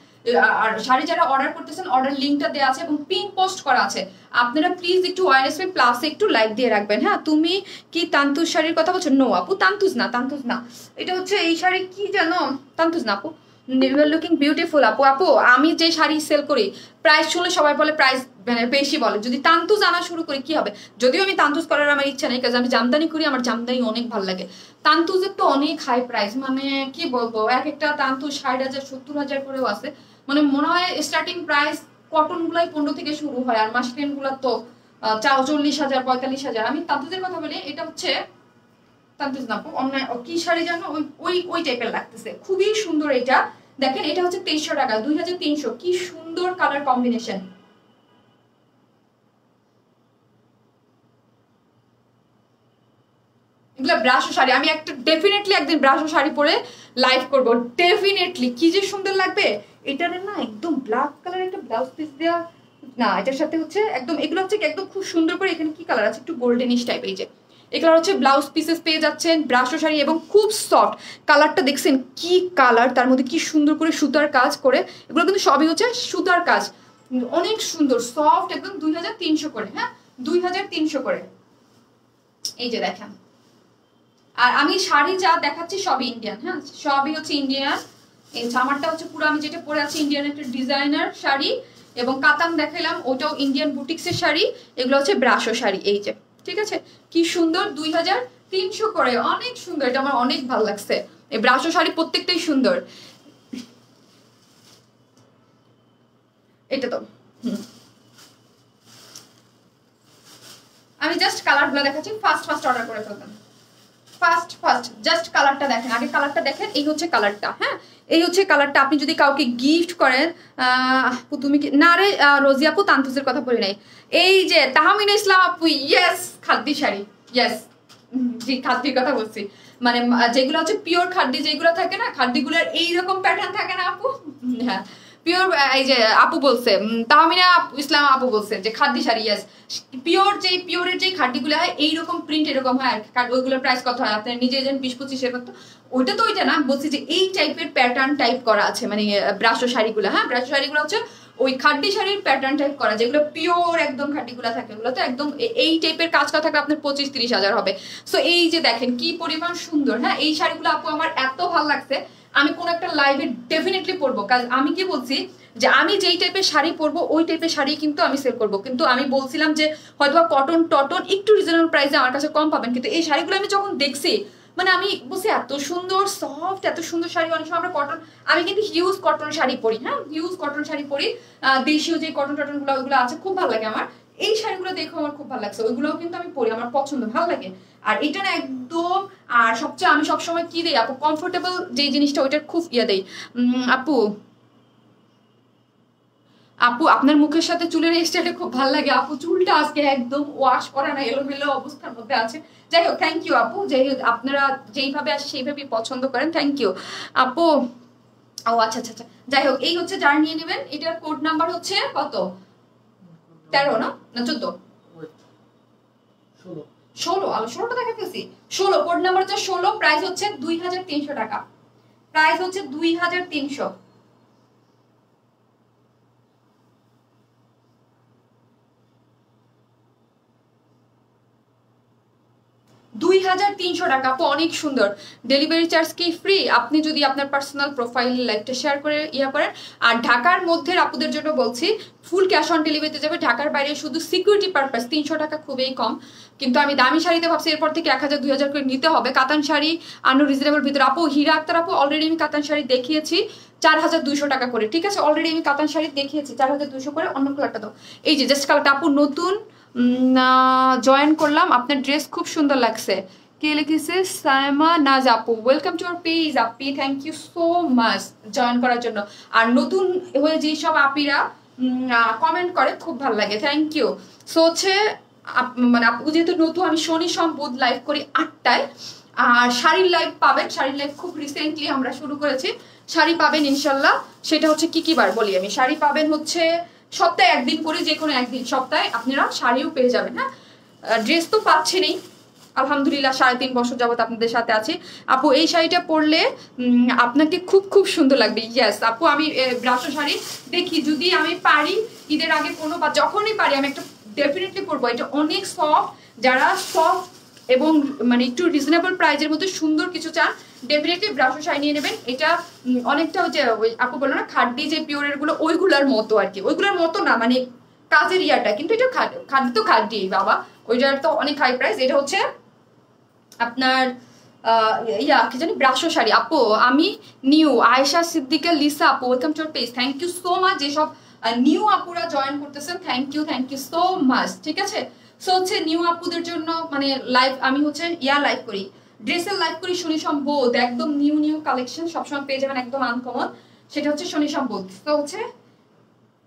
[SPEAKER 2] আর শাড়ি যারা অর্ডার করতেছেন অর্ডার লিঙ্কটা দেওয়া আছে এবং পিন পোস্ট করা আছে, আপনারা প্লিজ একটু ওয়ারেন স্মাইল প্লাসে একটু লাইক দিয়ে রাখবেন। হ্যাঁ, তুমি কি তান্তুজ শাড়ির কথা বলছো? নো আপু, তান্তুজ না, তান্তুজ না, এটা হচ্ছে এই শাড়ি কি জানো, তান্তুজ না আপু। ইউ আর লুকিং বিউটিফুল আপু। আপু আমি যে শাড়ি সেল করি প্রাইস শুনলে সবাই বলে প্রাইস মানে বেশি বলে, যদি তান্তুজ আনা শুরু করি কি হবে। যদিও আমি তান্তুজ করার আমার ইচ্ছা নেই, কারণ আমি জামদানি করি, আমার জামদানি অনেক ভালো লাগে। তান্তুজের তো অনেক হাই প্রাইস, মানে কি বলবো, এক একটা তান্তুজ 60,000 70,000 করেও আছে। মানে মনে হয় স্টার্টিং প্রাইস কটন গুলাই 15 থেকে শুরু হয়, আর মাসলিন গুলা তো 40,000 45,000। আমি তান্তুজের কথা বলি, এটা হচ্ছে তান্তুজ না আপু, অন্য কি শাড়ি জানো, ওই টাইপের লাগতেছে, খুবই সুন্দর। এটা দেখেন, এটা হচ্ছে 2300 টাকা, 2300। কি সুন্দর কালার কম্বিনেশন। এগুলা ব্রাশো শাড়ি, আমি একটা ডেফিনেটলি একদিন ব্রাশো শাড়ি পরে লাইভ করব ডেফিনেটলি। কি যে সুন্দর লাগবে। এটার না একদম ব্ল্যাক কালার একটা ব্লাউজ পিস দেওয়া, না এটার সাথে হচ্ছে একদম, এগুলো হচ্ছে একদম খুব সুন্দর করে। এখানে কি কালার আছে, একটু গোল্ডেনিশ টাইপ। এই যে এগুলো হচ্ছে ব্লাউজ পিসেস পেয়ে যাচ্ছেন, ব্রাশো শাড়ি, এবং খুব সফট কালারটা দেখছেন কি কালার, তার মধ্যে কি সুন্দর করে সুতার কাজ করে। এগুলো কিন্তু সবই হচ্ছে সুতার কাজ, অনেক সুন্দর সফট একদম। 2300 করে, হ্যাঁ 2300 করে। এই যে দেখেন, আর আমি শাড়ি যা দেখাচ্ছি সবই ইন্ডিয়ান, হ্যাঁ সবই হচ্ছে ইন্ডিয়ান। এই জামারটা হচ্ছে পুরো আমি যেটা পরে আছি ইন্ডিয়ান একটা ডিজাইনার শাড়ি, এবং কাতান দেখাইলাম ওটাও ইন্ডিয়ান বুটিক্সের শাড়ি। এগুলো হচ্ছে ব্রাশো শাড়ি, এই যে ঠিক আছে কি সুন্দর। 2300 করে, অনেক সুন্দর। এটা আমার অনেক ভালো লাগছে। এই ব্রাশো শাড়ি প্রত্যেকটাই সুন্দর। এটা তো আমি জাস্ট কালারগুলো দেখাচ্ছি, ফার্স্ট অর্ডার করে ফেলবেন। ফার্স্ট জাস্ট কালারটা দেখেন, আগে কালারটা দেখেন। এই হচ্ছে কালারটা, হ্যাঁ এই হচ্ছে কালারটা। আপনি যদি কাউকে গিফট করেন, তুমি কি না রে রোজি আপু, তান্তুজের কথা বলি নাই। এই যে তাহমিনা ইসলাম আপু, ইয়েস খাদ্দি শাড়ি, ইয়েস জি খাদ্দির কথা বলছি। মানে যেগুলো হচ্ছে পিওর খাদ্দি, যেগুলো থাকে না খাদ্দিগুলোর এইরকম প্যাটার্ন থাকে না আপু, হ্যাঁ পিওর। এই যে আপু বলছে, তাহমিনা ইসলাম আপু বলছে যে খাদ্দি শাড়ি, ইয়েস পিওর। যে পিওরের যে খাদ্যগুলো হয় এইরকম প্রিন্ট এরকম হয়, আর ওইগুলোর প্রাইস কত হয় আপনার নিজে জানেন, 20-25 কত। ওইটা তো ওইটা না, বলছি যে এই টাইপের প্যাটার্ন টাইপ করা আছে, মানে ব্রাশো শাড়িগুলো, হ্যাঁ ব্রাশো শাড়িগুলো হচ্ছে ওই খাদ্দি শাড়ির প্যাটার্ন টাইপ করা, যেগুলো পিওর একদম খাদ্যগুলো থাকে, ওগুলো তো একদম এই টাইপের কাজ করা থাকলে আপনার 25-30 হাজার হবে। সো এই যে দেখেন কি পরিমাণ সুন্দর, হ্যাঁ এই শাড়িগুলো আপু আমার এত ভালো লাগছে। আমি কোন একটা লাইভে ডেফিনেটলি পরবো, কারণ আমি কি বলছি যে আমি যেই টাইপের শাড়ি পরবো ওই টাইপের শাড়ি কিন্তু আমি সেল করবো। কিন্তু আমি বলছিলাম যে হয়তো কটন টটন একটু রিজনেবল প্রাইসে আমার কাছে কম পাবেন, কিন্তু এই শাড়িগুলো আমি যখন দেখছি মানে আমি বুঝছি এত সুন্দর সফট, এত সুন্দর শাড়ি। অনেক সময় আমরা কটন, আমি কিন্তু হিউজ কটন শাড়ি পরি, হ্যাঁ হিউজ কটন শাড়ি পরি, দেশীয় যে কটন টটন গুলো ওইগুলো আছে খুব ভালো লাগে আমার। এই শাড়িগুলো দেখো আমার খুব ভালো লাগছে, ওইগুলোও কিন্তু আমি পরি, আমার পছন্দ, ভালো লাগে। আর এটা না একদম, আর সবচেয়ে আমি সবসময় কি দেই আপু, কমফোর্টেবল যে জিনিসটা ওইটার খুব ইয়ে দেই। আপু আপু আপনার মুখের সাথে চুলের স্টাইলটা খুব ভালো লাগে আপু, চুলটা আজকে একদম ওয়াশ করা না, এলোমেলো অবস্থার মধ্যে আছে। যাই হোক থ্যাংক ইউ আপু, যাই হোক আপনারা যেইভাবে আসে সেইভাবেই পছন্দ করেন, থ্যাংক ইউ আপু। ও আচ্ছা আচ্ছা আচ্ছা, যাই হোক এই হচ্ছে যারা নিয়ে নেবেন, এটার কোড নাম্বার হচ্ছে কত, 13 না 14? 16, আলো 16টা দেখা ফেলছি, 16, কোড নাম্বার হচ্ছে 16, প্রাইস হচ্ছে 2300 টাকা, প্রাইস হচ্ছে 2300। 2300 টাকা আপু, অনেক সুন্দর। ডেলিভারি চার্জ কি ফ্রি? আপনি যদি আপনার পার্সোনাল প্রোফাইল লাইভটা শেয়ার করে ইয়া করেন। আর ঢাকার মধ্যে আপুদের জন্য বলছি ফুল ক্যাশ অন ডেলিভারিতে যাবে, ঢাকার বাইরে শুধু সিকিউরিটি পারপাস 300 টাকা খুবই কম। কিন্তু আমি দামি শাড়িতে ভাবছি এরপর থেকে 1000 2000 করে নিতে হবে। কাতান শাড়ি আনো রিজনেবল ভিতরে আপু, হীরা আক্তার আপু অলরেডি আমি কাতান শাড়ি দেখিয়েছি 4200 টাকা করে, ঠিক আছে অলরেডি আমি কাতান শাড়ি দেখিয়েছি 4200 করে। অন্য কালারটা দাও, এই যে জাস্ট কালারটা আপু নতুন জয়েন করলাম, আপনার ড্রেস খুব সুন্দর লাগছে। কে লিখেছে? সাইমা নাজ আপু, ওয়েলকাম টু আওয়ার পেজ আপি, thank you so much join করার জন্য। আর নতুন হয়ে যে সব আপিরা কমেন্ট করে খুব ভালো লাগে, থ্যাংক ইউ। সো হচ্ছে মানে আপু যেহেতু নতুন, আমি শনি সোম বুধ লাইভ করি 8টায়। আর শাড়ির লাইভ পাবেন, শাড়ির লাইভ খুব রিসেন্টলি আমরা শুরু করেছি, শাড়ি পাবেন ইনশাল্লাহ। সেটা হচ্ছে কি কি বার বলি আমি, শাড়ি পাবেন হচ্ছে সপ্তাহে একদিন করে, যে কোনো একদিন সপ্তাহে আপনারা শাড়িও পেয়ে যাবেন। হ্যাঁ ড্রেস তো পাচ্ছেনই আলহামদুলিল্লাহ, 3.5 বছর যাবত আপনাদের সাথে আছি আপু। এই শাড়িটা পরলে আপনাকে খুব খুব সুন্দর লাগবে। ইয়েস আপু, আমি ব্রাশো শাড়ি দেখি, যদি আমি পারি ঈদের আগে কোনো বা যখনই পারি আমি একটা ডেফিনেটলি পরবো। এটা অনেক সফট, যারা সফট এবং মানে একটু রিজনেবল প্রাইজের মধ্যে সুন্দর কিছু চান ডেফিনেটলি ব্রাশো শাড়ি নিয়ে নেবেন। এটা অনেকটা যে ওই আপু বললো না খাড্ডি যে পিওরের গুলো, ওইগুলোর মতো আর কি, ওইগুলোর মতো না মানে কাজের ইয়াটা, কিন্তু এটা খাড্ডি তো খাড্ডি বাবা, ওইটার তো অনেক হাই প্রাইস। এটা হচ্ছে আপনার ইয়া কি জানি ব্রাশো শাড়ি আপু। আমি নিউ আয়েশা সিদ্দিকা লিসা আপু, welcome to our page, thank you so much. যেসব নিউ আপুরা জয়েন করতেছেন থ্যাংক ইউ সো মাচ, ঠিক আছে। সো হচ্ছে নিউ আপুদের জন্য মানে লাইভ আমি হচ্ছে ইয়া লাইভ করি, ড্রেসের লাইভ করি শনি সোম বুধ, একদম নিউ নিউ কালেকশন সবসময় পেয়ে যাবেন, একদম আনকমন। সেটা হচ্ছে শনি সোম বুধ। তো হচ্ছে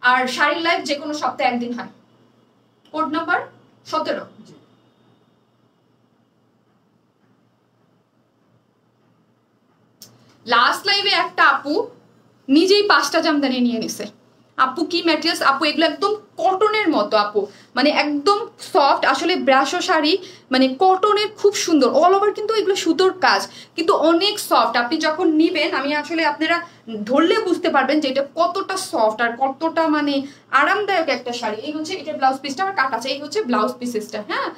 [SPEAKER 2] আর শাড়ির লাইভ যে কোনো সপ্তাহে একদিন হয়। Code number 17। লাস্ট লাইভে একটা আপু নিজেই 5টা জামদানি নিয়ে নিছে আপু। কি ম্যাটেরিয়ালস আপু, এগুলো একদম কটনের মতো আপু, মানে একদম সফট। আসলে ব্রাশো শাড়ি মানে কটনের খুব সুন্দর, অল ওভার কিন্তু এগুলো সুতোর কাজ, কিন্তু অনেক সফট। আপনি যখন নিবেন আমি আসলে আপনারা ধরলে বুঝতে পারবেন যে এটা কতটা সফট আর কতটা মানে আরামদায়ক একটা শাড়ি। এই হচ্ছে এটা ব্লাউজ পিসটা আমার কাট আছে, এই হচ্ছে ব্লাউজ পিসেসটা। হ্যাঁ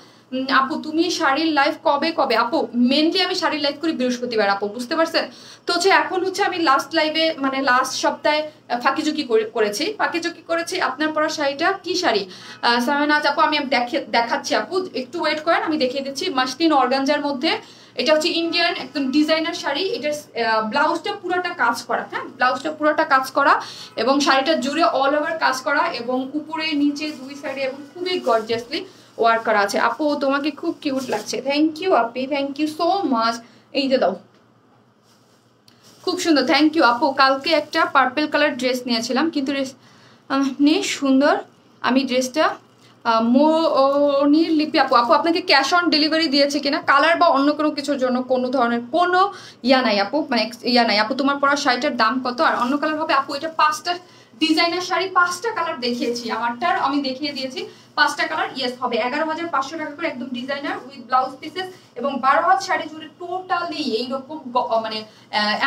[SPEAKER 2] আপু তুমি শাড়ির লাইভ কবে কবে আপু? মেনলি আমি শাড়ির লাইভ করি বৃহস্পতিবার আপু, বুঝতে পারছেন তো। হচ্ছে এখন হচ্ছে আমি লাস্ট লাইভে মানে লাস্ট সপ্তাহে ফাঁকিঝুঁকি করেছি। আপনার পরা শাড়িটা কি শাড়ি সামিনাজ আপু? আমি দেখাচ্ছি আপু, একটু ওয়েট করেন, আমি দেখিয়ে দিচ্ছি। মাসলিন অর্গানজার মধ্যে, এটা হচ্ছে ইন্ডিয়ান একদম ডিজাইনার শাড়ি। এটার ব্লাউজটা পুরোটা কাজ করা, হ্যাঁ ব্লাউজটা পুরোটা কাজ করা এবং শাড়িটা জুড়ে অল ওভার কাজ করা এবং উপরে নিচে দুই সাইডে এবং খুবই গর্জিয়াসলি ওয়ার্ক করা আছে। আপু তোমাকে খুব কিউট লাগছে, thank you Api, thank you so much. এই যে দাও, খুব সুন্দর, থ্যাংক ইউ আপু। কালকে একটা পার্পল কালার ড্রেস নিয়েছিলাম, কিন্তু নেই সুন্দর। আমি ড্রেসটা মনির লিপি আপু, আপনাকে ক্যাশ অন ডেলিভারি দিয়েছে কিনা, কালার বা অন্য কোনো কিছুর জন্য কোনো ধরনের কোনো ইয়া নাই আপু, মানে ইয়া নাই আপু। তোমার পরা শাড়িটার দাম কত? আর অন্য কালার হবে আপু? এটা 5টা ডিজাইনার শাড়ি, 5টা কালার দেখিয়েছি, আমারটার আমি দেখিয়ে দিয়েছি 5টা কালার। ইয়েস হবে 11,500 টাকা করে, একদম ডিজাইনার উইথ ব্লাউজ পিসেস এবং 12 হাত শাড়ি জুড়ে টোটালি এইরকম মানে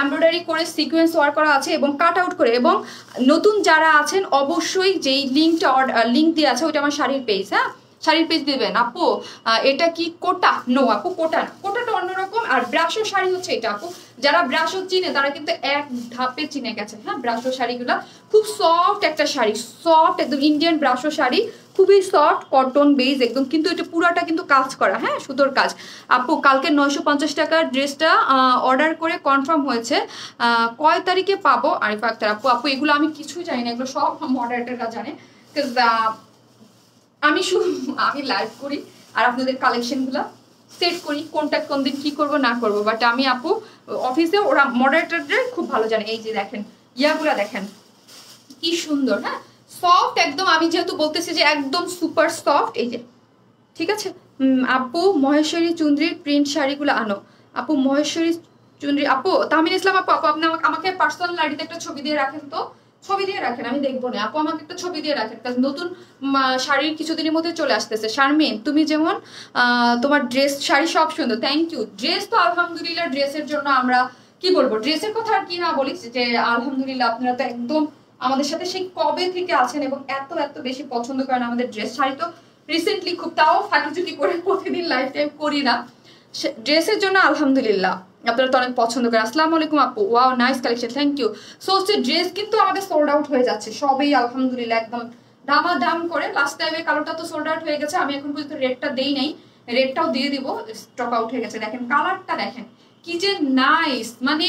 [SPEAKER 2] এমব্রয়ডারি করে সিকোয়েন্স ওয়ার্ক করা আছে এবং কাট আউট করে। এবং নতুন যারা আছেন অবশ্যই যেই লিঙ্কটা লিঙ্ক দিয়ে আছে ওইটা আমার শাড়ির পেজ, হ্যাঁ শাড়ির পেজ দিবেন আপু। এটা কি কোটা? নো আপু কোটা না, কোটাটা অন্যরকম। আর ব্রাশো শাড়ি হচ্ছে এটা আপু, যারা ব্রাশো চিনে তারা কিন্তু এক ধাপে চিনে গেছে। হ্যাঁ ব্রাশো শাড়িগুলো খুব সফট একটা শাড়ি, সফট একদম ইন্ডিয়ান ব্রাশো শাড়ি, খুবই সফট কটন বেজ একদম, কিন্তু এটা পুরাটা কিন্তু কাজ করা, হ্যাঁ সুতোর কাজ। আপু কালকে 950 টাকার ড্রেসটা অর্ডার করে কনফার্ম হয়েছে, কয় তারিখে পাবো? আরিফা আক্তার আপু, আপু এগুলো আমি কিছুই জানি না, এগুলো সব মডারেটররা জানে, আমি লাইভ করি আর আপনাদের কালেকশনগুলো সেট করি, কোনটা কোন দিন কি করব না করব, বাট আমি আপু অফিসে ওরা মডারেটরদের খুব ভালো জানে। এই যে দেখেন ইয়াগুলা দেখেন কি সুন্দর, হ্যাঁ সফট একদম, আমি যেহেতু বলতেছি যে একদম সুপার সফট, এই যে ঠিক আছে। আপু মহেশ্বরী চুন্দ্রির প্রিন্ট শাড়িগুলো আনো। আপু মহেশ্বরী চুন্দ্রি আপু তাহমিন ইসলাম আপু, আপু আপনি আমাকে পার্সোনাল আইডিতে একটা ছবি দিয়ে রাখেন তো, ছবি দিয়ে রাখেন, আমি দেখবো না আপু, আমাকে একটা ছবি দিয়ে রাখেন, কারণ নতুন শাড়ির কিছুদিনের মধ্যে চলে আসতেছে। শারমিন তুমি যেমন তোমার ড্রেস শাড়ি সব সুন্দর, থ্যাংক ইউ। ড্রেস তো আলহামদুলিল্লাহ, ড্রেসের জন্য আমরা কি বলবো, ড্রেসের কথা আর কি না বলি, যে আলহামদুলিল্লাহ আপনারা তো একদম আমাদের সাথে সেই কবে থেকে আছেন এবং এত এত বেশি পছন্দ করেন আমাদের ড্রেস। শাড়ি তো রিসেন্টলি খুব, তাও ফাঁকিঝুঁকি করে প্রতিদিন লাইফ টাইম করি না, ড্রেসের জন্য আলহামদুলিল্লাহ আপনারা তো অনেক পছন্দ করেন। আসসালামু আলাইকুম আপু, wow nice collection, thank you. So হচ্ছে ড্রেস কিন্তু আমাদের সোল্ড আউট হয়ে যাচ্ছে সবই আলহামদুলিল্লাহ, একদম দাম করে। লাস্ট টাইমে কালোটা তো সোল্ড আউট হয়ে গেছে, আমি এখন পর্যন্ত রেডটা দেই নাই, রেডটাও দিয়ে দিব, স্টক আউট হয়ে গেছে। দেখেন কালারটা দেখেন কি যে নাইস, মানে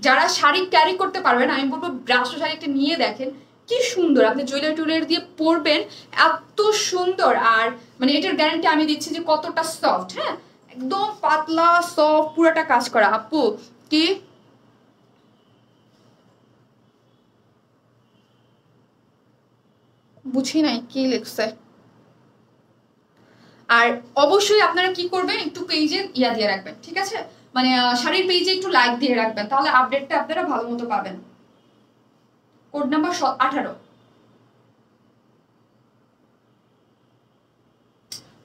[SPEAKER 2] যারা শাড়ি ক্যারি করতে পারবেন আমি বলবো ব্রাশো শাড়ি একটা নিয়ে দেখেন কি সুন্দর, আপনি জুয়েলারি টুয়েলারি দিয়ে পরবেন এত সুন্দর। আর মানে এটার গ্যারান্টি আমি দিচ্ছি যে কতটা সফট, হ্যাঁ একদম পাতলা সফট পুরাটা কাজ করা। আপু কি বুঝি নাই কি লিখছে। আর অবশ্যই আপনারা কি করবেন, একটু পেজে ইয়া দিয়ে রাখবেন, ঠিক আছে, মানে শাড়ির পেজে একটু লাইক দিয়ে রাখবেন, তাহলে আপডেটটা আপনারা ভালো মতো পাবেন। Code number 18,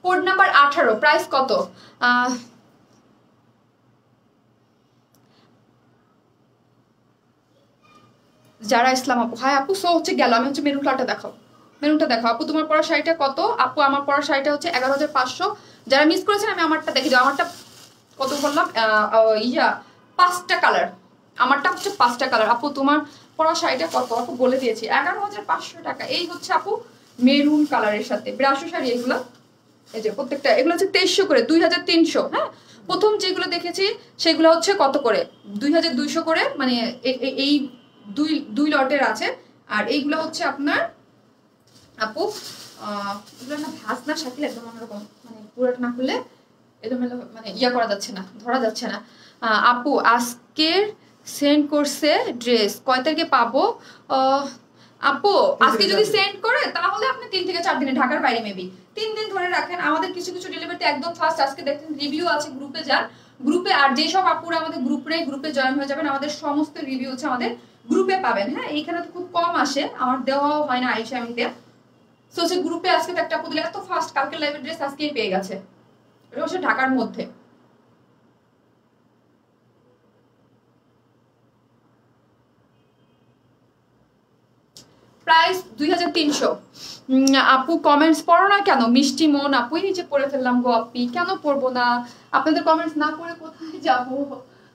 [SPEAKER 2] code number 18, price কত? যারা ইসলাম আপু, হাই আপু। সো হচ্ছে গেল, আমি হচ্ছে মেরুন কালারটা দেখাও, মেরুনটা দেখো আপু, তোমার পরা শাড়িটা কত? আপু আমার পরা শাড়িটা হচ্ছে 11,500। যারা মিস করেছেন আমি আমারটা দেখে দাও, আমারটা কত বললাম, 5টা কালার, আমারটা হচ্ছে 5টা কালার। আপু তোমার পরা শাড়িটা কত? আপু বলে দিয়েছি 11,500 টাকা। এই হচ্ছে আপু মেরুন কালারের সাথে ব্রাশো শাড়ি, এগুলো এই যে প্রত্যেকটা, এগুলো হচ্ছে 2300 করে, 2300। হ্যাঁ প্রথম যেগুলো দেখেছি সেগুলো হচ্ছে কত করে, 2200 করে, মানে এই দুই লটের আছে। আর এইগুলো হচ্ছে আপনার আপু এগুলো না ভাজ না শাকিল, একদম অন্যরকম, মানে পুরোটা না করলে এলোমেলো, মানে ইয়া করা যাচ্ছে না, ধরা যাচ্ছে না। আপু আজকের সেন্ড করছে ড্রেস, কয় তারিখে পাবো? আপু আজকে যদি সেন্ড করে তাহলে আপনি 3 থেকে 4 দিনে, ঢাকার বাইরে মেবি 3 দিন ধরে রাখেন। আমাদের কিছু কিছু ডেলিভারিতে একদম ফার্স্ট, আজকে দেখেন রিভিউ আছে, গ্রুপে যান, গ্রুপে আর যেসব আপুরা আমাদের গ্রুপে জয়েন হয়ে যাবেন, আমাদের সমস্ত রিভিউ হচ্ছে আমাদের গ্রুপে পাবেন। হ্যাঁ এইখানে তো খুব কম আসে, আমার দেওয়াও হয় না আইসা আমি দেয়া। সো হচ্ছে গ্রুপে আজকে তো একটা আপু দিলে, এত ফার্স্ট, কালকে লাইভের ড্রেস আজকেই পেয়ে গেছে, এটা হচ্ছে ঢাকার মধ্যে। প্রাইস 2300। আপু কমেন্টস পড়ো না কেন? মিষ্টি মন আপুই নিচে পড়ে ফেললাম গো আপি, কেন পড়বো না? আপনাদের কমেন্টস না পড়ে কোথায় যাব,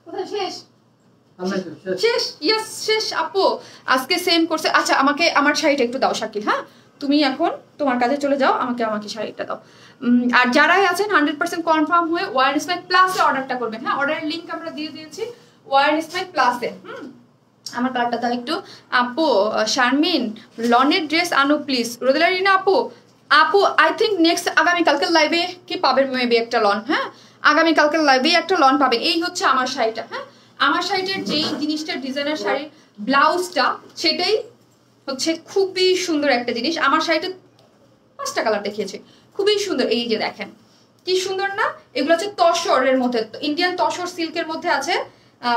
[SPEAKER 2] কোথায় শেষ? শেষ, ইয়েস শেষ। আপু আজকে সেন্ড করছে, আচ্ছা আমাকে আমার শাড়িটা একটু দাও শাকিল, হ্যাঁ তুমি এখন তোমার কাজে চলে যাও, আমাকে শাড়িটা দাও। আর যারাই আছেন 100% কনফার্ম হয়ে ওয়ার স্মাইল প্লাসে অর্ডারটা করবেন, হ্যাঁ অর্ডারের লিংক আমরা দিয়ে দিয়েছি ওয়ার স্মাইল প্লাসে। আমার কার্ডটা দাও একটু। আপু শারমিন লনের ড্রেস আনো প্লিজ। রোদেলারিনা আপু, আই থিঙ্ক নেক্সট আগামীকালকের লাইভে কি পাবেন মেবি একটা লন, হ্যাঁ আগামীকালকের লাইভে একটা লন পাবেন। এই হচ্ছে আমার শাড়িটা, হ্যাঁ আমার শাড়িটার যেই জিনিসটা ডিজাইনার শাড়ির ব্লাউজটা, সেটাই হচ্ছে খুবই সুন্দর একটা জিনিস। আমার শাড়িটা 5টা কালার দেখিয়েছে, খুবই সুন্দর। এই যে দেখেন কি সুন্দর না, এগুলো হচ্ছে তসরের মধ্যে, ইন্ডিয়ান তসর সিল্কের মধ্যে আছে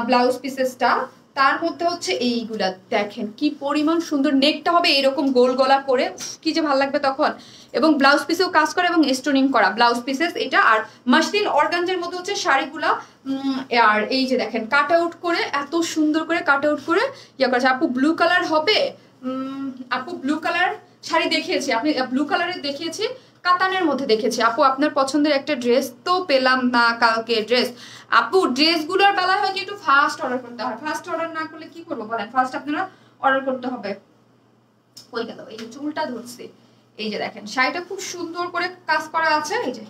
[SPEAKER 2] ব্লাউজ পিসেসটা, তার মধ্যে হচ্ছে এইগুলা দেখেন কি পরিমাণ সুন্দর। নেকটা হবে এরকম গোল গলা করে, কি যে ভালো লাগবে তখন। এবং ব্লাউজ পিসেও কাজ করা এবং স্টোনিং করা ব্লাউজ পিসেস এটা। আর মাসলিন অর্গানজের মধ্যে হচ্ছে শাড়িগুলা। আর এই যে দেখেন কাট আউট করে, এত সুন্দর করে কাট আউট করে ইয়ে করেছে। আপু ব্লু কালার হবে? আপু ব্লু কালার শাড়ি দেখিয়েছি, আপনি ব্লু কালারের দেখিয়েছি, কাতানের মধ্যে দেখেছি। আপু আপনার পছন্দের একটা ড্রেস তো পেলাম না কালকে ড্রেস। আপু ড্রেসগুলোর বেলায় হয় কি একটু ফাস্ট অর্ডার করতে হয়, ফাস্ট অর্ডার না করলে কি করবো বলেন, ফাস্ট আপনারা অর্ডার করতে হবে। কই গেল, এই চুলটা ধরছে, এই যে দেখেন শাড়িটা খুব সুন্দর করে কাজ করা আছে, এই যে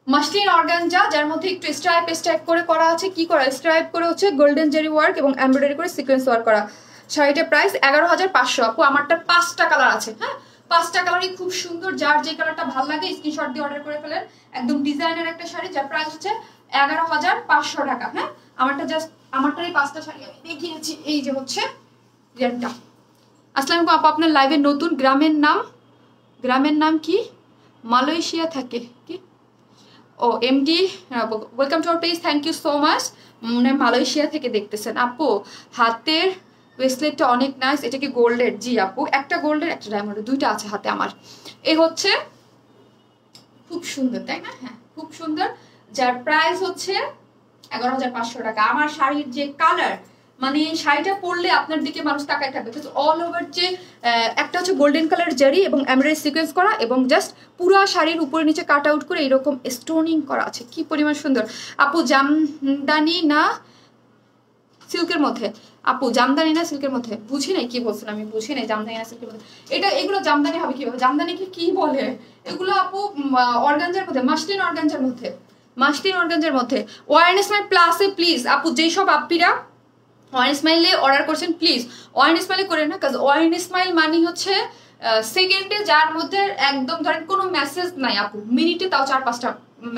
[SPEAKER 2] মাসলিন অর্গানজা, যার মধ্যে একটু স্ট্রাইপ করে করা আছে। কি করা স্ট্রাইপ করে হচ্ছে গোল্ডেন জেরি ওয়ার্ক এবং এমব্রয়ডারি করে সিকোয়েন্স ওয়ার্ক করা। শাড়িটার প্রাইস 11,500। আপু আমারটা 5টা কালার আছে, হ্যাঁ 5টা কালারই খুব সুন্দর। যার যে কালারটা ভালো লাগে স্ক্রিনশট দিয়ে অর্ডার করে ফেলেন। একদম ডিজাইনার একটা শাড়ি, যার প্রাইস হচ্ছে 11,500 টাকা। হ্যাঁ আমারটার এই 5টা শাড়ি আমি দেখিয়েছি। এই যে হচ্ছে রেডটা। আসসালামু আলাইকুম আপু, আপনার লাইভে নতুন। গ্রামের নাম কি? মালয়েশিয়া থাকে কি? ও MD, welcome to our page, thank you so much. Malaysia থেকে দেখতেছেন আপু। হাতের ব্রেসলেটটা অনেক নাইস, এটা কি গোল্ডের? জি আপু, একটা গোল্ডের একটা ডায়মন্ডের, দুইটা আছে হাতে আমার। এই হচ্ছে খুব সুন্দর, তাই না? হ্যাঁ খুব সুন্দর, যার প্রাইস হচ্ছে 11,500 টাকা। আমার শাড়ির যে কালার, মানে শাড়িটা পরলে আপনার দিকে মানুষ তাকায় থাকবে। অল ওভার যে একটা হচ্ছে গোল্ডেন কালার জারি এবং এমব্রয়ডারি সিকোয়েন্স করা, এবং জাস্ট পুরো শাড়ির উপরে নিচে কাট আউট করে এরকম স্টোনিং করা আছে। কি পরিমাণ সুন্দর আপু। জামদানি না সিল্কের মধ্যে? আপু জামদানি না সিল্কের মধ্যে? বুঝি নাই কি বলছেন, আমি বুঝি নাই। জামদানি না সিল্কের মধ্যে, এগুলো জামদানি হবে কিভাবে? জামদানি কি বলে এগুলো আপু? অর্গানজার মধ্যে, মাসলিন অর্গানজার মধ্যে। ওয়ান স্মাইল প্লাসে প্লিজ আপু, যেই সব আপ্পিরা ওয়ান স্মাইলে অর্ডার করছেন প্লিজ ওয়ান স্মাইলে করেন না, কাজ ওয়ান স্মাইল মানে হচ্ছে সেকেন্ডে, যার মধ্যে একদম ধরেন কোনো মেসেজ নাই আপু, মিনিটে তাও 4-5টা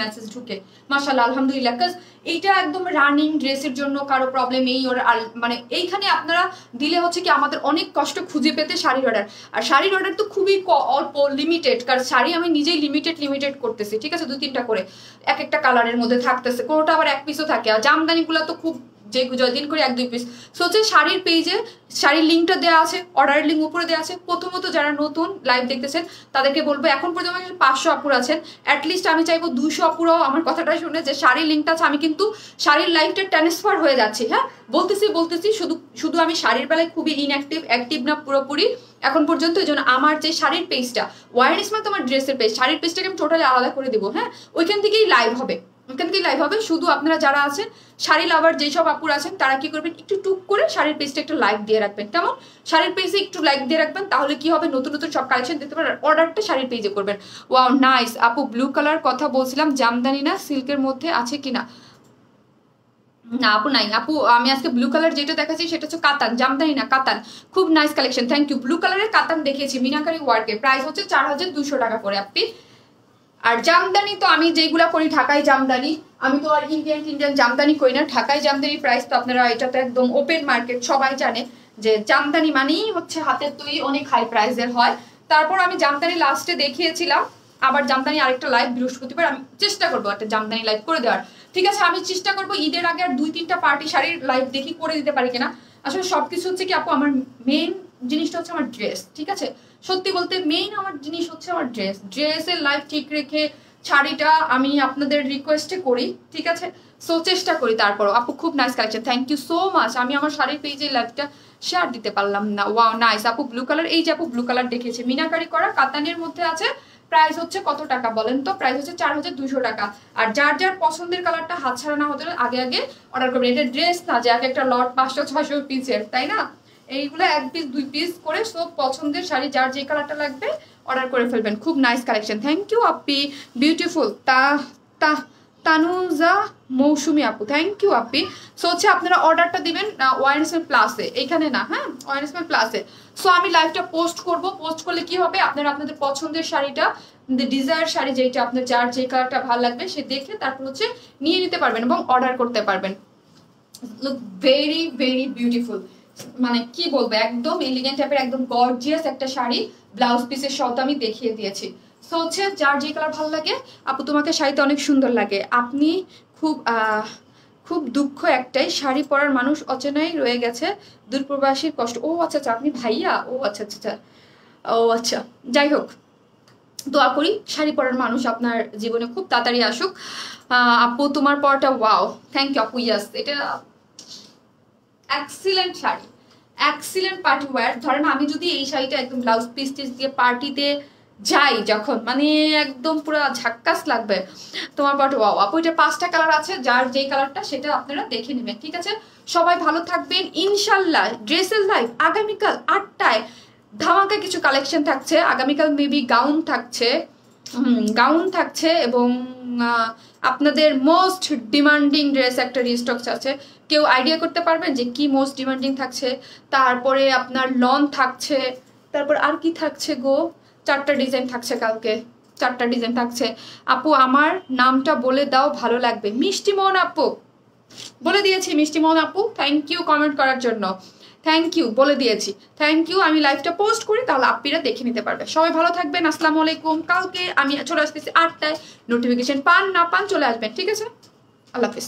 [SPEAKER 2] মেসেজ ঢুকে। মাশাআল্লাহ আলহামদুলিল্লাহ। কাজ এইটা একদম রানিং ড্রেসের জন্য কারো প্রবলেম এই ওর মানে এইখানে আপনারা দিলে হচ্ছে কি আমাদের অনেক কষ্ট খুঁজে পেতে শাড়ির অর্ডার। আর শাড়ির অর্ডার তো খুবই অল্প লিমিটেড, কারণ শাড়ি আমি নিজেই লিমিটেড করতেছি, ঠিক আছে? 2-3টা করে এক একটা কালারের মধ্যে থাকতেছে, কোনোটা আবার এক পিসও থাকে। আর জামদানিগুলো তো খুব যে যদিন করে 1-2 পিস। সোচে শাড়ির পেজে শাড়ির লিঙ্কটা দেওয়া আছে, অর্ডারের লিঙ্ক উপরে দেওয়া আছে। প্রথমত যারা নতুন লাইভ দেখতেছেন তাদেরকে বলবো, এখন পর্যন্ত 500 আপুর আছেন, অ্যাটলিস্ট আমি চাইবো 200 আপুরাও আমার কথাটা শুনে যে শাড়ির লিঙ্কটা আছে। আমি কিন্তু শাড়ির লাইভটা ট্রান্সফার হয়ে যাচ্ছি, হ্যাঁ বলতেছি শুধু আমি শাড়ির বেলায় খুবই অ্যাক্টিভ না পুরোপুরি এখন পর্যন্ত। এই জন্য আমার যে শাড়ির পেজটা ওয়ার স্মার্ট তোমার ড্রেসের পেজ, শাড়ির পেজটাকে আমি টোটালি আলাদা করে দিব, হ্যাঁ ওইখান থেকেই লাইভ হবে। শুধু আপনারা যারা আছেন শাড়ি লাভার যেসব আপুর আছেন তারা কি করবেন, একটু টুক করে শাড়ির পেজটা একটু লাইক দিয়ে রাখবেন। কেমন? শাড়ির পেজে একটু লাইক দিয়ে রাখবেন, তাহলে কি হবে, নতুন সব কালেকশন দিতে পারেন। অর্ডারটা শাড়ির পেজে করবেন। ওয়াও নাইস আপু। ব্লু কালার কথা বলছিলাম, জামদানি না সিল্কের মধ্যে আছে কিনা? না আপু নাই আপু, আমি আজকে ব্লু কালার যেটা দেখাচ্ছি সেটা হচ্ছে কাতান, জামদানি না কাতান। খুব nice collection, thank you. Blue কালারের কাতান দেখিয়েছি মিনাকারি ওয়ার্কের, প্রাইস হচ্ছে 4,200 টাকা করে আপনি। আর জামদানি তো আমি যেগুলা করি ঢাকায় জামদানি, আমি তো আর ইন্ডিয়ান জামদানি করি না। ঢাকায় জামদানি প্রাইস তো আপনারা, এটা তো একদম ওপেন মার্কেট, সবাই জানে যে জামদানি মানেই হচ্ছে হাতের তৈরি, অনেক হাই প্রাইসের হয়। তারপর আমি জামদানি লাস্টে দেখিয়েছিলাম, আবার জামদানি আরেকটা লাইভ বৃহস্পতিবার আমি চেষ্টা করবো একটা জামদানি লাইভ করে দেওয়ার, ঠিক আছে? আমি চেষ্টা করবো ঈদের আগে আর 2-3টা পার্টি শাড়ির লাইভ দেখি করে দিতে পারি কিনা। আসলে সবকিছু হচ্ছে কি আপু, আমার মেইন জিনিসটা হচ্ছে আমার ড্রেস, ঠিক আছে? সত্যি বলতে মেইন আমার জিনিস হচ্ছে আমার ড্রেসের লাইফ ঠিক রেখে শাড়িটা আমি আপনাদের রিকোয়েস্টে করি, ঠিক আছে? সো চেষ্টা করি। তারপরও আপু খুব nice collection, thank you so much. আমি আমার শাড়ির পেজে লাইভটা শেয়ার দিতে পারলাম না। ওয়াও নাইস আপু। ব্লু কালার, এই যে আপু ব্লু কালার দেখিয়েছে, মিনাকারি করা কাতানের মধ্যে আছে। প্রাইস হচ্ছে কত টাকা বলেন তো? প্রাইস হচ্ছে 4,200 টাকা। আর যার পছন্দের কালারটা হাত ছাড়া না হতে আগে অর্ডার করবেন। এটা ড্রেস না যে একটা লট 500-600 পিসের, তাই না? এইগুলো 1 পিস 2 পিস করে সব পছন্দের শাড়ি, যার যে কালারটা লাগবে অর্ডার করে ফেলবেন। খুব nice collection, thank you Api. Beautiful Tanuja মৌসুমি আপু, থ্যাংক ইউ আপি। সো হচ্ছে আপনারা অর্ডারটা দিবেন ওয়াইনসমেল প্লাসে, এইখানে না, হ্যাঁ ওয়াইনসমেল প্লাসে। সো আমি লাইভটা পোস্ট করলে কি হবে, আপনারা আপনাদের পছন্দের শাড়িটা, ডিজায়ার শাড়ি যেটা আপনার যার যে কালারটা ভালো লাগবে সে দেখে তারপর হচ্ছে নিয়ে নিতে পারবেন এবং অর্ডার করতে পারবেন। লুক ভেরি ভেরি বিউটিফুল, মানে কি বলবো, একদম এলিগেন্ট টাইপের, একদম গর্জিয়াস একটা শাড়ি। ব্লাউজ পিসের সব আমি দেখিয়ে দিয়েছি। সো হচ্ছে যার যে কালার ভালো লাগে, আপু তোমাকে শাড়িতে অনেক সুন্দর লাগে। আপনি খুব দুঃখ একটাই, শাড়ি পরার মানুষ অচেনাই রয়ে গেছে, দূরপ্রবাসীর কষ্ট। ও আচ্ছা আপনি ভাইয়া, ও আচ্ছা যাই হোক, দোয়া করি শাড়ি পরার মানুষ আপনার জীবনে খুব তাড়াতাড়ি আসুক। আপু তোমার পরাটা ওয়াও, থ্যাংক ইউ আপু। ইয়াস, এটা excellent sari, excellent party wear. ধরেন আমি যদি এই শাড়িটা একদম ব্লাউজ পিস দিয়ে পার্টিতে যাই যখন, মানে একদম পুরো ঝাক্কাস লাগবে। তোমার পরাটা ওয়াও আপু। এটা 5টা কালার আছে, যার যেই কালারটা সেটা আপনারা দেখে নেবেন, ঠিক আছে? সবাই ভালো থাকবেন ইনশাল্লাহ। ড্রেসের লাইভ আগামীকাল 8টায় ধামাকা কিছু কালেকশন থাকছে আগামীকাল, মেবি গাউন থাকছে এবং আপনাদের মোস্ট ডিমান্ডিং ড্রেস একটা রিস্টক আছে। কেউ আইডিয়া করতে পারবেন যে কি মোস্ট ডিমান্ডিং থাকছে? তারপরে আপনার লন থাকছে, তারপর আর কি থাকছে গো? 4টা ডিজাইন থাকছে কালকে, 4টা ডিজাইন থাকছে। আপু আমার নামটা বলে দাও, ভালো লাগবে। মিষ্টিমোহন আপু বলে দিয়েছি, মিষ্টিমোহন আপু থ্যাংক ইউ কমেন্ট করার জন্য, থ্যাংক ইউ বলে দিয়েছি, থ্যাংক ইউ। আমি লাইভটা পোস্ট করি, তাহলে আপ্পিরা দেখে নিতে পারবে। সবাই ভালো থাকবেন, আসসালামু আলাইকুম। কালকে আমি চলে আসতেছি 8টায়, নোটিফিকেশন পান না পান চলে আসবেন, ঠিক আছে? আল্লাহ হাফিজ।